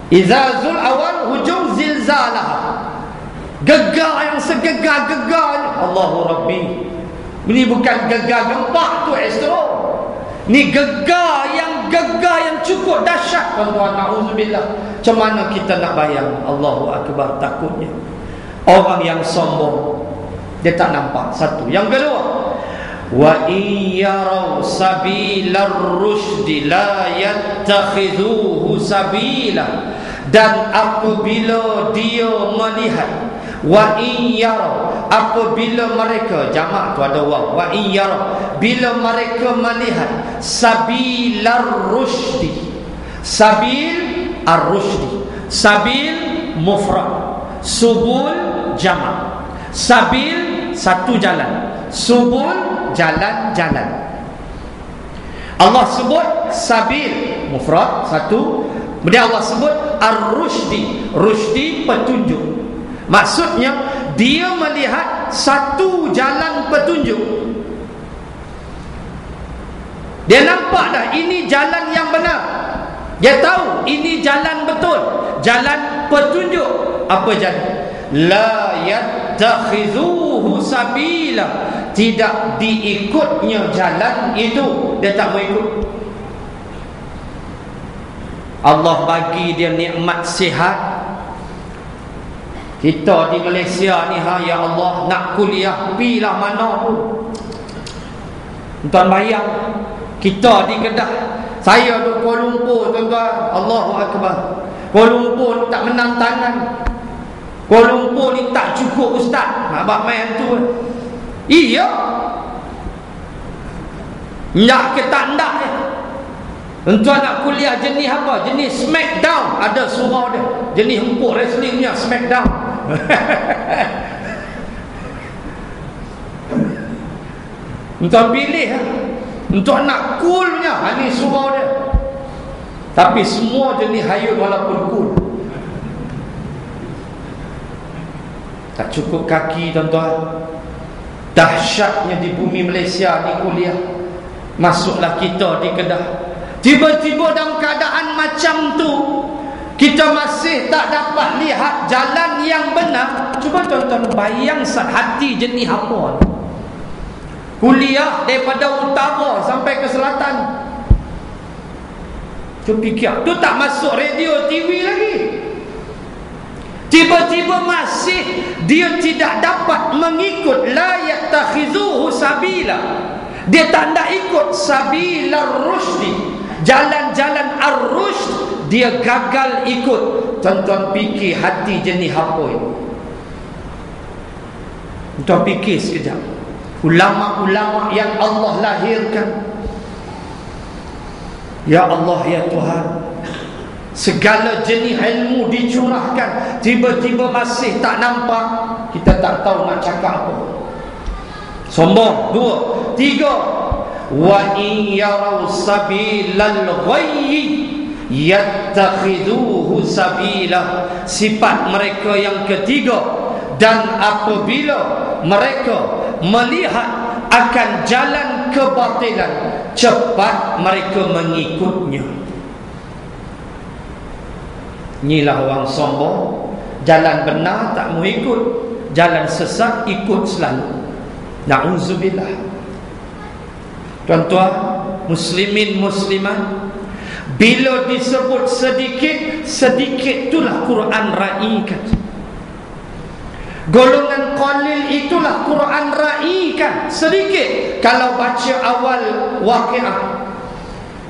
Izazul awal hujung zilzalah. Gegar yang segegar-gegarnya. Allahu Rabbi. Ini bukan gegar gempa tu ekstra. Ni gegar yang cukup dahsyat. Tuan-tuan, na'udzubillah. Macam mana kita nak bayang? Allahu Akbar. Takutnya orang yang sombong, dia tak nampak. Satu. Yang kedua, wa iyaraw sabilar rusydi la yattakhidhuhu sabila. Dan apabila dia melihat, wa iyaraw, apabila mereka, jamak tu ada waw, wa iyaraw, bila mereka melihat sabilar rusydi. Sabil ar-rusydi. Sabil mufrad, subul jamak. Sabil satu jalan, subul jalan-jalan. Allah sebut sabil mufrad satu, kemudian Allah sebut ar-rusydi. Rusydi petunjuk. Maksudnya dia melihat satu jalan petunjuk. Dia nampak dah ini jalan yang benar. Dia tahu ini jalan betul, jalan petunjuk. Apa jalan? La yattakhidhuhu sabila. Tidak diikutnya jalan itu. Dia tak mau ikut. Allah bagi dia nikmat sihat. Kita di Malaysia ni, ya Allah, nak kuliah pilah mana pun. Tuan bayang, kita di Kedah, saya di Kuala Lumpur, tuan-tuan, Allahu Akbar. Kuala Lumpur tak menang tangan. Kuala Lumpur ni tak cukup ustaz. Abang main tu. Iya. Nak ke tak nak je. Tuan nak kuliah jenis apa? Jenis smackdown. Ada surau dia. Jenis empuk wrestlingnya smackdown. Tuan pilih. Tuan nak coolnya. Ini surau dia. Tapi semua jenis hayut walaupun cool. Tak cukup kaki, tuan-tuan. Dahsyatnya di bumi Malaysia ni kuliah. Masuklah kita di Kedah. Tiba-tiba dalam keadaan macam tu, kita masih tak dapat lihat jalan yang benar. Cuba tuan-tuan bayang hati jenis apa. Kuliah daripada utara sampai ke selatan. Cuba fikir, tu tak masuk radio, TV lagi. Tiba-tiba masih dia tidak dapat mengikut la yattakhidhuhu sabila. Dia tak nak ikut sabilar rusydi, jalan-jalan ar-rusyd. Dia gagal ikut. Tuan-tuan fikir hati jenis apa ini? Tuan fikir sekejap. Ulama-ulama yang Allah lahirkan, ya Allah, ya Tuhan, segala jenis ilmu dicurahkan, tiba-tiba masih tak nampak. Kita tak tahu nak cakap apa. Sombong. 2. 3. Wa in yaraw sabilal ghayyi yattakhidhuhu sabila. Sifat mereka yang ketiga. Dan apabila mereka melihat akan jalan kebatilan, cepat mereka mengikutnya. Inilah orang sombong. Jalan benar tak mau ikut, jalan sesat ikut selalu. Na'udzubillah. Tuan-tuan, muslimin muslimat, bila disebut sedikit, sedikit itulah Quran raikan. Golongan qalil itulah Quran raikan. Sedikit. Kalau baca awal Waqiah,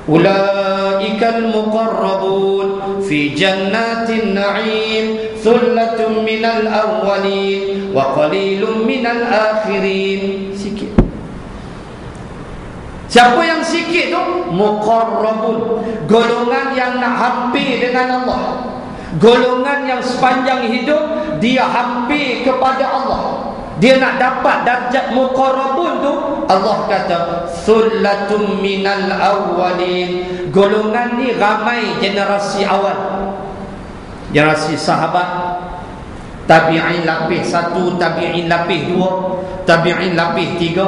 ulaikal muqarrabun fi jannatin na'im thullatun minal awwalin wa qalilun minal akhirin. Sikit. Siapa yang sikit tu? Muqarrabun. Golongan yang nak hampir dengan Allah. Golongan yang sepanjang hidup dia hampir kepada Allah. Dia nak dapat darjat muqarrabun tu, Allah kata thullatun minal awwalin. Golongan ni ramai generasi awal. Generasi sahabat, tabi'in lapis 1, tabi'in lapis 2, tabi'in lapis 3.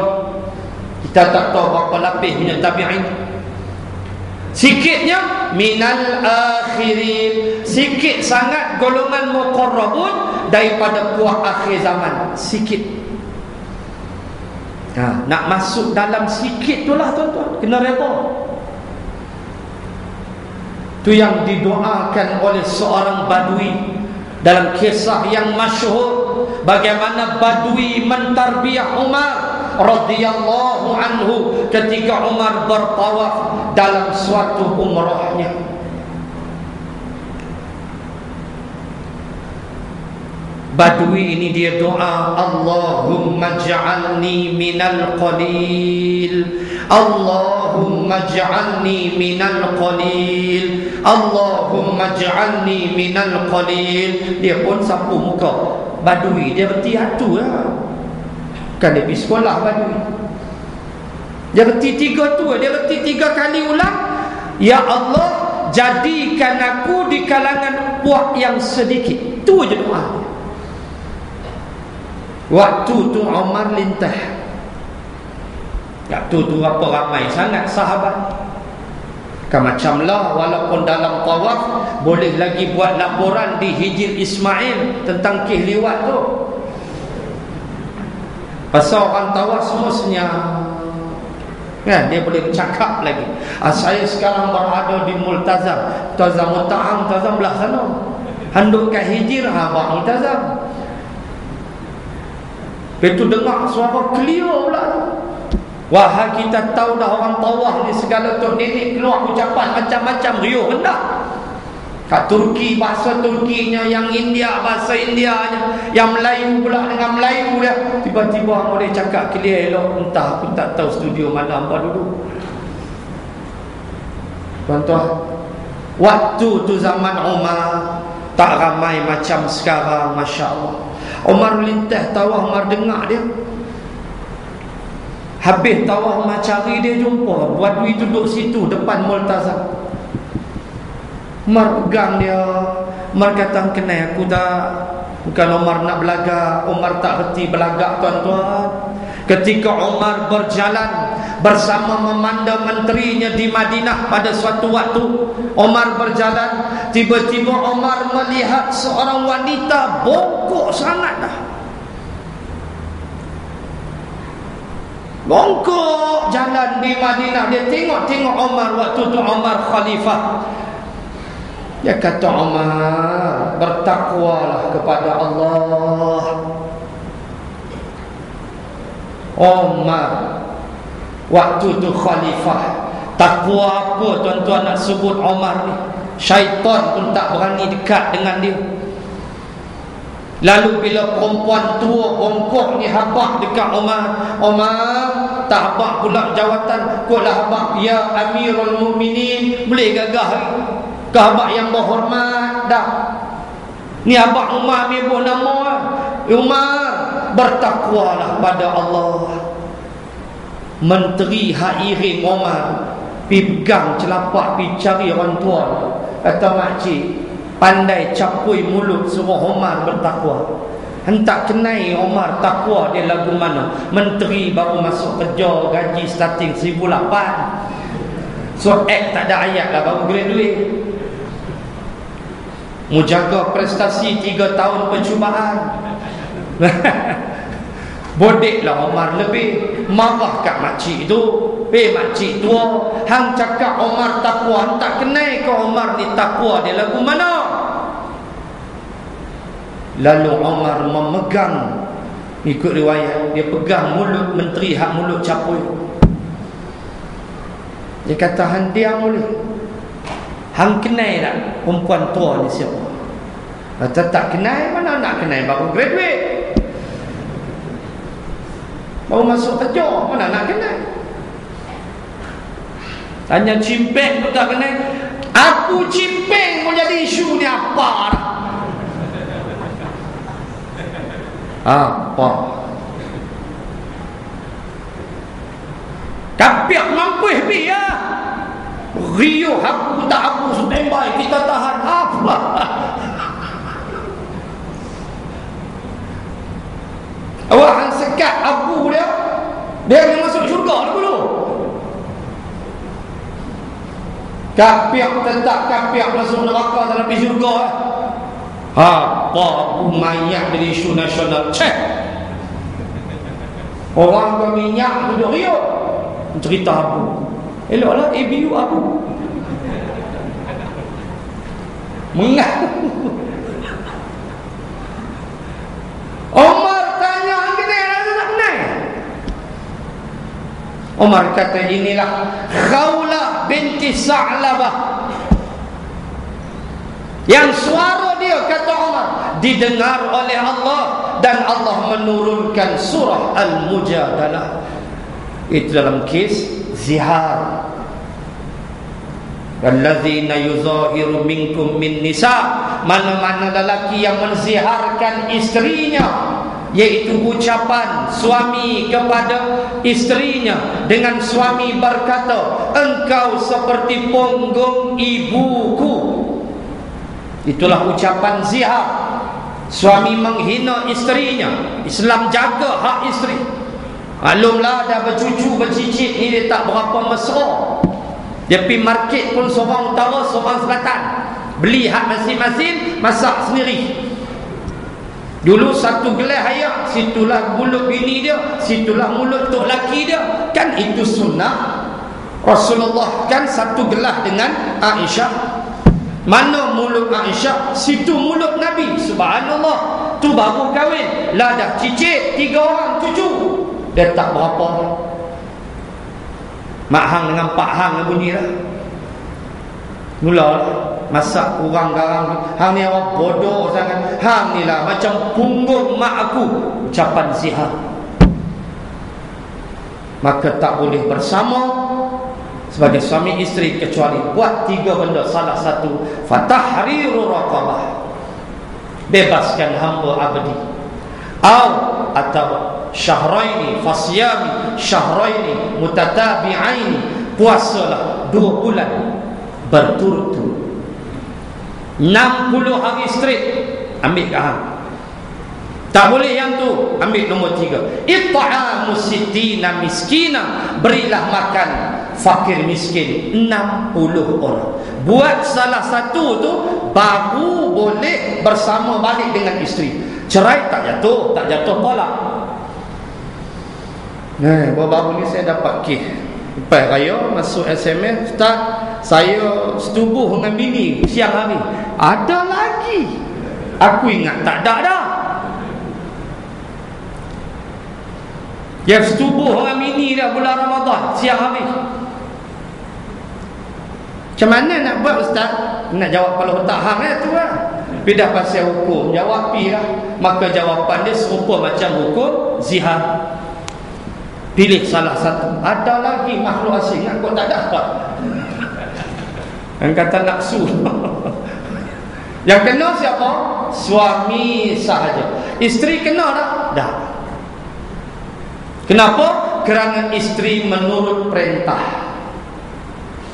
Kita tak tahu berapa lapis punya tabi'in. Sikitnya minal akhirin, sikit sangat golongan muqarrabun daripada puak akhir zaman. Sikit. Nak masuk dalam sikit itulah tuan-tuan, kena redha. Tu yang didoakan oleh seorang badui dalam kisah yang masyhur, bagaimana badui mentarbiah Umar radhiyallahu anhu ketika Umar bertawaf dalam suatu umrahnya. Badui ini dia doa, Allahumma ja'alni minal qalil, Allahumma ja'alni minal qalil, Allahumma ja'alni minal qalil. Dia pun sapu muka. Badui dia reti hatu lah. Kan dia pergi sekolah badui. Dia reti 3 tu, dia reti 3 kali ulang, ya Allah, jadikan aku di kalangan puak yang sedikit. Tu je doa. Waktu tu Umar lintah. Waktu tu apa ramai sangat sahabat. Kan macamlah walaupun dalam tawaf boleh lagi buat laporan di Hijir Ismail tentang kehliwat tu. Pasal orang tawaf semua senyap. Kan dia boleh bercakap lagi. Saya sekarang berada di Multazam. Multazam Muta'am, Multazam belah sana. Handuk kat Hijir, buat Multazam. Itu dengar suara clear pula. Wahai kita tahu dah orang tawaf ni segala tok nenek keluar ucapan macam-macam riuh hendak. Kat Turki bahasa Turkinya, yang India bahasa Indianya, yang Melayu pula dengan Melayu dia. Tiba-tiba boleh cakap clear elok. Entah aku tak tahu studio mana hangpa dulu. Tuan-tuan, waktu tu zaman Umar tak ramai macam sekarang, masya-Allah. Umar lintah tawaf, Umar dengar dia. Habis tawaf Umar cari dia, jumpa badui duduk situ depan Multazam. Umar pegang dia. Umar kata, kenal aku tak? Bukan Umar nak belagak. Umar tak reti belagak tuan-tuan. Ketika Umar berjalan bersama memanda menterinya di Madinah pada suatu waktu, Umar berjalan, tiba-tiba Umar melihat seorang wanita bongkok sangat dah. Bongkok jalan di Madinah. Dia tengok-tengok Umar. Waktu tu Umar khalifah. Dia kata, Umar, bertakwalah kepada Allah. Umar waktu tu khalifah. Takwa apa tuan-tuan nak sebut Umar ni? Syaitan pun tak berani dekat dengan dia. Lalu bila perempuan tua bongkok ni habaq dekat Umar, Umar tak habaq pula jawatan, koklah habaq ya Amirul Mukminin, boleh gagah ke habaq yang berhormat dah. Ni habaq Umar ni buat nama Umar, bertakwalah pada Allah. Menteri hairing Umar pi pegang celapak, pi cari orang tua. Kata makcik, pandai capui mulut suruh Umar bertakwa. Hentak kenai Umar takwa dia lagu mana? Menteri baru masuk kerja, gaji starting 1,800. So tak ada ayat lah, baru graduate. Mu jaga prestasi 3 tahun percubaan. Bodeklah Umar lebih. Marah kat makcik tu. Makcik tua, hang cakap Umar takwa, hang tak kenal ke Umar ni takwa dia lagu mana? Lalu Umar memegang, ikut riwayat, dia pegang mulut menteri hak mulut capui. Dia kata, hang diam boleh? Hang kenal tak perempuan tua ni siapa? Kata tak kenal, mana nak kenal, baru graduate, baru masuk kerja, mana nak kenal. Tanya cimpeng pun tak kenal. Aku cimpeng pun jadi isu ni apa dah? Apa? Kapiak mampus biar riuh aku tak aku standby, kita tahan apa? Awak hang sekat abu dia, dia akan masuk syurga dulu. Kafir tetap kafir, masuk neraka dalam pergi syurga. Apa mayat dari isu nasional? Cek. Orang berminyak duduk riuk cerita apa? Eloklah ABU apa? Mengaku. Omar tanya kita nak naik. Omar kata inilah Khawlah binti Sa'labah yang suara dia, kata Omar, didengar oleh Allah dan Allah menurunkan surah Al-Mujadalah. Itu dalam kes zihar. Allazina yuzahiru minkum min nisa, mana-mana lelaki yang menziharkan istrinya, yaitu ucapan suami kepada istrinya dengan suami berkata, engkau seperti punggung ibuku. Itulah ucapan zihar. Suami menghina istrinya. Islam jaga hak isteri. Maklumlah dah bercucu bercicit ni dia tak berapa mesra. Dia pergi market pun seorang utara, seorang selatan, beli hak masing-masing, masak sendiri. Dulu satu gelas air, situlah mulut bini dia, situlah mulut tok laki dia. Kan itu sunnah Rasulullah. Kan satu gelas dengan Aisyah, mana mulut Aisyah, situ mulut Nabi. Subhanallah. Tu baru kahwin, lah dah cicit 3 orang cucu. Dia tak berapa. Mak hang dengan pak hang bunyi dah. Mula masak kurang garam. Hang ni awak bodoh sangat. Hang ni lah macam punggung mak aku. Ucapan zihar. Maka tak boleh bersama sebagai suami isteri kecuali buat 3 benda. Salah satu, fatahriru raqabah, bebaskan hamba abadi. Atau syahraini fasyami syahraini mutatabi'aini, puasalah 2 bulan berturut-turut, 60 hari straight. Ambil ke hang. Tak boleh yang tu. Ambil nombor 3, it'amu sittina miskina, berilah makan fakir miskin 60 orang. Buat salah satu tu baru boleh bersama balik dengan isteri. Cerai tak jatuh, tak jatuh tolak. Baru-baru ni saya dapat kes lepas raya masuk SMS, Ustaz, saya setubuh dengan bini siang hari. Ada lagi. Aku ingat tak ada dah. Yang setubuh dengan bini dah bulan Ramadan siang hari. Macam mana nak buat, Ustaz? Nak jawab kalau tak hang tu lah. Bila pasal hukum, jawab pi lah. Maka jawapan dia serupa macam hukum zihar. Pilih salah satu. Ada lagi makhluk asing, aku tak dapat. Yang kata nafsu. Yang kena siapa? Suami sahaja. Isteri kena tak? Dah. Kenapa? Kerana isteri menurut perintah.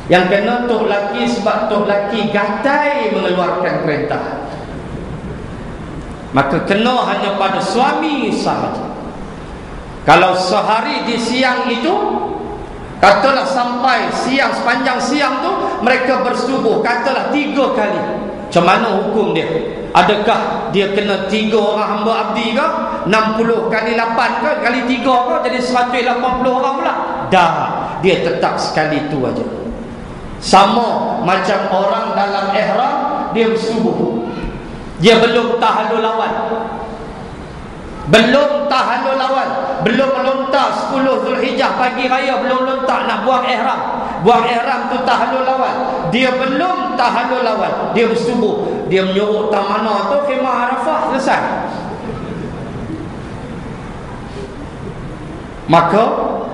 Yang kena tok laki sebab tok laki gatai mengeluarkan perintah. Maka kena hanya pada suami sahaja. Kalau sehari di siang itu, katalah sampai siang, sepanjang siang tu mereka bersetubuh, katalah 3 kali. Macam mana hukum dia? Adakah dia kena 3 orang hamba abdi ke? 60 kali 8 ke? Kali 3 ke? Jadi 180 orang pula? Dah. Dia tetap sekali tu aja. Sama macam orang dalam ihram, dia bersetubuh, dia belum tahallul awal, belum tahallul awal, belum lontar 10 Zulhijjah pagi raya, belum lontar nak buang ihram. Buang ihram tu tahallul awal, dia belum tahallul awal, dia bersetubuh, dia menyuruh tamana tu khemah Arafah, selesai. Maka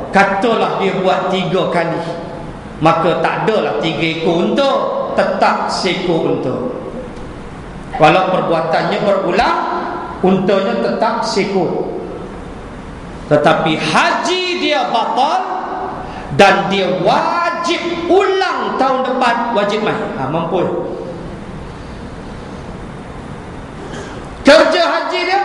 katalah dia buat 3 kali, maka tak adalah 3 ekor unta, tetap seekor unta. Walau perbuatannya berulang, untanya tetap seekor. Tetapi haji dia batal dan dia wajib ulang tahun depan, wajib mai. Mampu. Kerja haji dia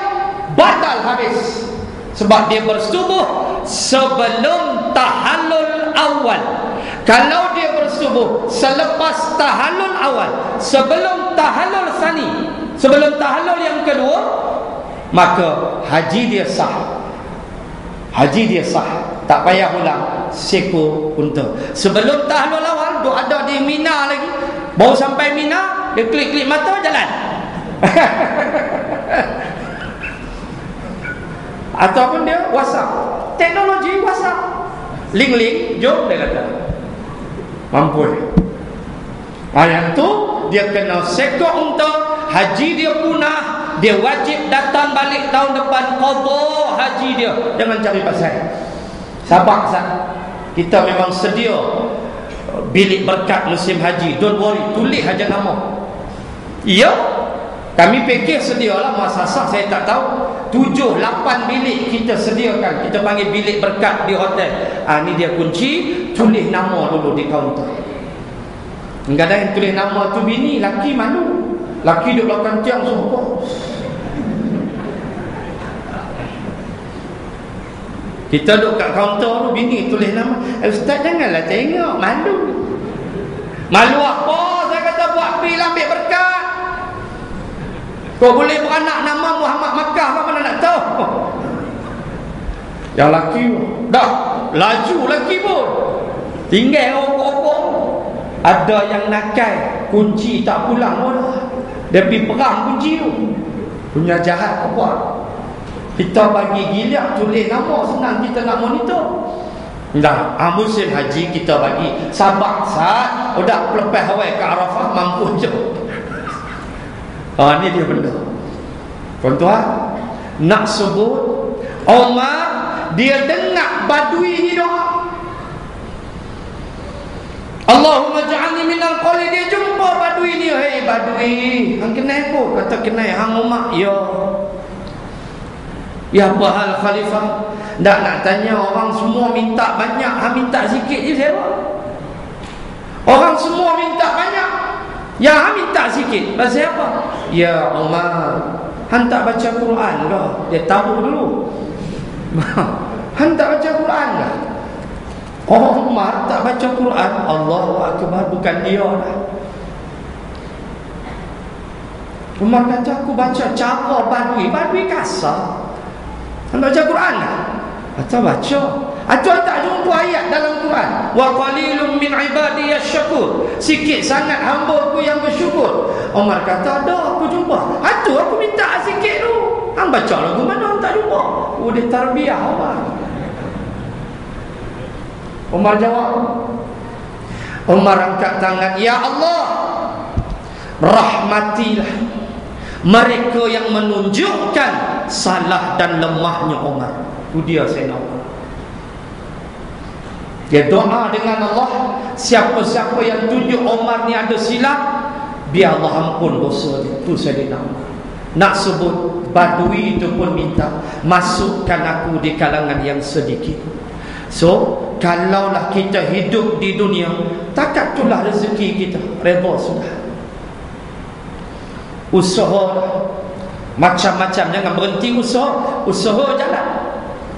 batal habis sebab dia bersetubuh sebelum tahallul awal. Kalau dia bersubuh selepas tahallul awal, sebelum tahallul tsani, sebelum tahallul yang kedua, maka haji dia sah. Haji dia sah, tak payah ulang seekor unta. Sebelum tahallul awal, duk ada di Mina lagi, baru sampai Mina, dia klik-klik mata jalan. Ataupun dia WhatsApp, teknologi WhatsApp, link-link, jom dia kata mampu. Yang tu dia kena sekor unta, haji dia punah, dia wajib datang balik tahun depan qada haji dia. Jangan cari pasal. Sabar sah. Kita memang sedia bilik berkat musim haji. Don't worry, tulis aja nama. Ya, kami fikir sedialah muasasah, saya tak tahu. 7-8 bilik kita sediakan. Kita panggil bilik berkat di hotel. Ni dia kunci, tulis nama dulu di kaunter. Kadang yang tulis nama tu bini, laki malu. Laki duduk belakang tiang sumpah. Kita duduk kat kaunter tu, bini tulis nama. Ustaz janganlah tengok, malu. Malu apa? Saya kata buat bil ambil berkat. Kau boleh beranak nama Muhammad Makkah, apa mana nak tahu? Yang laki dah laju laki pun tinggal opok-opok. Ada yang nakal, kunci tak pulang pun. Dia pergi perang kunci tu. Punya jahat apa? Kita bagi giliak tulis nama, senang kita nak monitor. Dah, musim haji kita bagi sabar saat udah lepas awal ke Arafah mampu je. Ni dia benda. Tuan-tuan, nak sebut Umar dia dengar badui ni doa. Allahumma ja'alni minal qali, dia jumpa badui ni. Hei badui, hang kenal apa? Kata kenal hang Umar. Ya apa hal khalifah? Nak tanya orang semua minta banyak, hang minta sikit je siapa? Orang semua minta banyak, yang hang minta sikit. Pasal apa? Ya Umar, hang tak baca Quran ke? Dia tahu dulu. Hang tak baca Quran ke? Umar tak baca Quran. Allahu Akbar, bukan dia lah. Umar kata aku baca cara badui. Badui kasar. Hang baca Quran lah? Kata baca. Tuan tak jumpa ayat dalam Quran, wa qalilun min ibadiyas syakur, sikit sangat hamba-Ku yang bersyukur. Umar kata ada, aku jumpa. Tu aku minta sikit tu. Hang baca lagu mana hang tak jumpa? Dia tarbiyah Umar. Umar jawab. Umar angkat tangan, ya Allah, rahmatilah mereka yang menunjukkan salah dan lemahnya Umar. Itu dia Sayyidina Umar. Dia doa dengan Allah, siapa-siapa yang tunjuk Umar ni ada silap, biar Allah ampun dosa dia. Itu Sayyidina Umar. Nak sebut badui itu pun minta, masukkan aku di kalangan yang sedikit. So, kalaulah kita hidup di dunia, takat itulah rezeki kita, redha sudah. Usaha macam-macam, jangan berhenti usaha. Usaha jalan,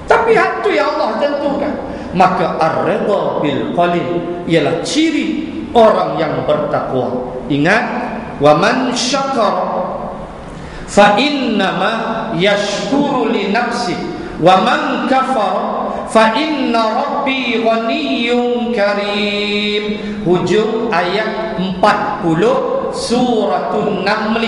tapi hatu yang Allah tentukan. Maka ar-ridha bil qalil ialah ciri orang yang bertakwa. Ingat, wa man syakara fa innama yashkuru li nafsi wa man kafara fa inna rabbi ghaniyyun karim. Hujung ayat 40 suratul Naml.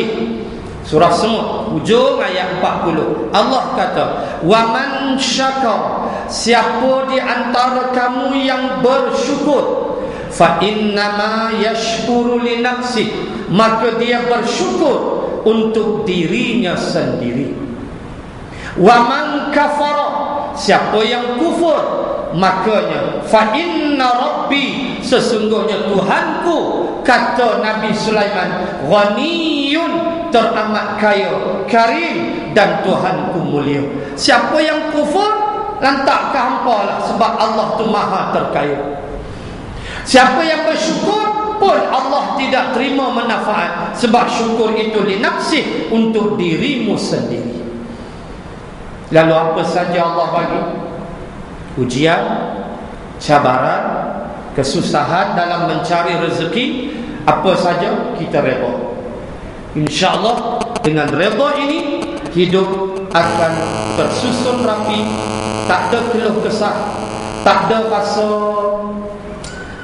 Surah semua, hujung ayat 40. Allah kata, wa man syakar, siapa di antara kamu yang bersyukur, fa innama yashkuru li nafsi, maka dia bersyukur untuk dirinya sendiri. Wa man kafara, siapa yang kufur, makanya fa inna rabbi, sesungguhnya Tuhanku, kata Nabi Sulaiman, ghaniyun, teramat kaya, karim, dan Tuhanku mulia. Siapa yang kufur, lantak ke hampa lah, sebab Allah tu maha terkaya. Siapa yang bersyukur pun Allah tidak terima manfaat, sebab syukur itu li nafsi, untuk dirimu sendiri. Lalu apa saja Allah bagi? Ujian, cabaran, kesusahan dalam mencari rezeki, apa saja kita reda. InsyaAllah dengan reda ini hidup akan tersusun rapi, tak ada keluh kesah, tak ada rasa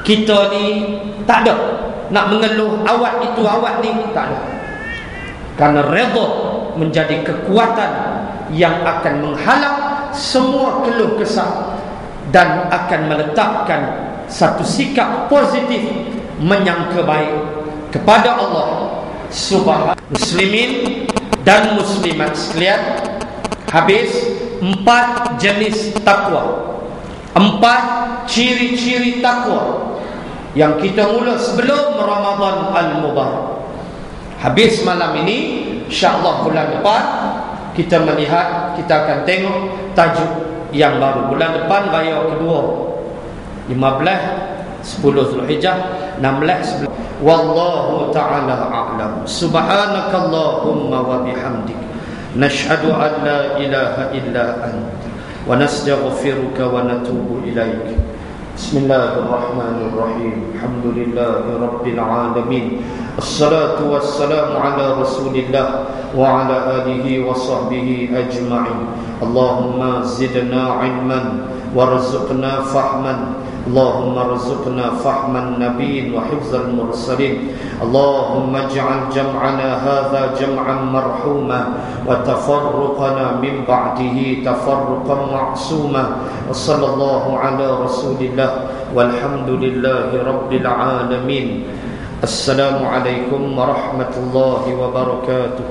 kita ni tak ada nak mengeluh awak itu awak ni, tak ada. Karena reda menjadi kekuatan yang akan menghalang semua keluh kesah dan akan meletakkan satu sikap positif menyangka baik kepada Allah Subhanahu. Muslimin dan muslimat sekalian, habis 4 jenis takwa, 4 ciri-ciri takwa yang kita mula sebelum Ramadan Al-Mubarak. Habis malam ini, insya-Allah bulan depan kita melihat, kita akan tengok tajuk yang baru. Bulan depan raya kedua, 15 10 Zulhijjah, 16 11. Wallahu ta'ala a'lam. Subhanakallahumma wa bihamdik, nashhadu an la ilaha illa anta, wa nastaghfiruka wa natubu ilaik. Bismillahirrahmanirrahim. Alhamdulillahi rabbil alamin. Assalatu wassalamu ala rasulillah wa ala alihi wa sahbihi ajma'in. Allahumma zidna ilman warzuqna fahman. اللهم ارزقنا فهم النبيين وحفظ المرسلين. اللهم اجعل جمعنا هذا جمعا مرحوما وتفرقنا من بعده تفرقا معصوما. وصلى الله على رسول الله والحمد لله رب العالمين. السلام عليكم ورحمة الله وبركاته.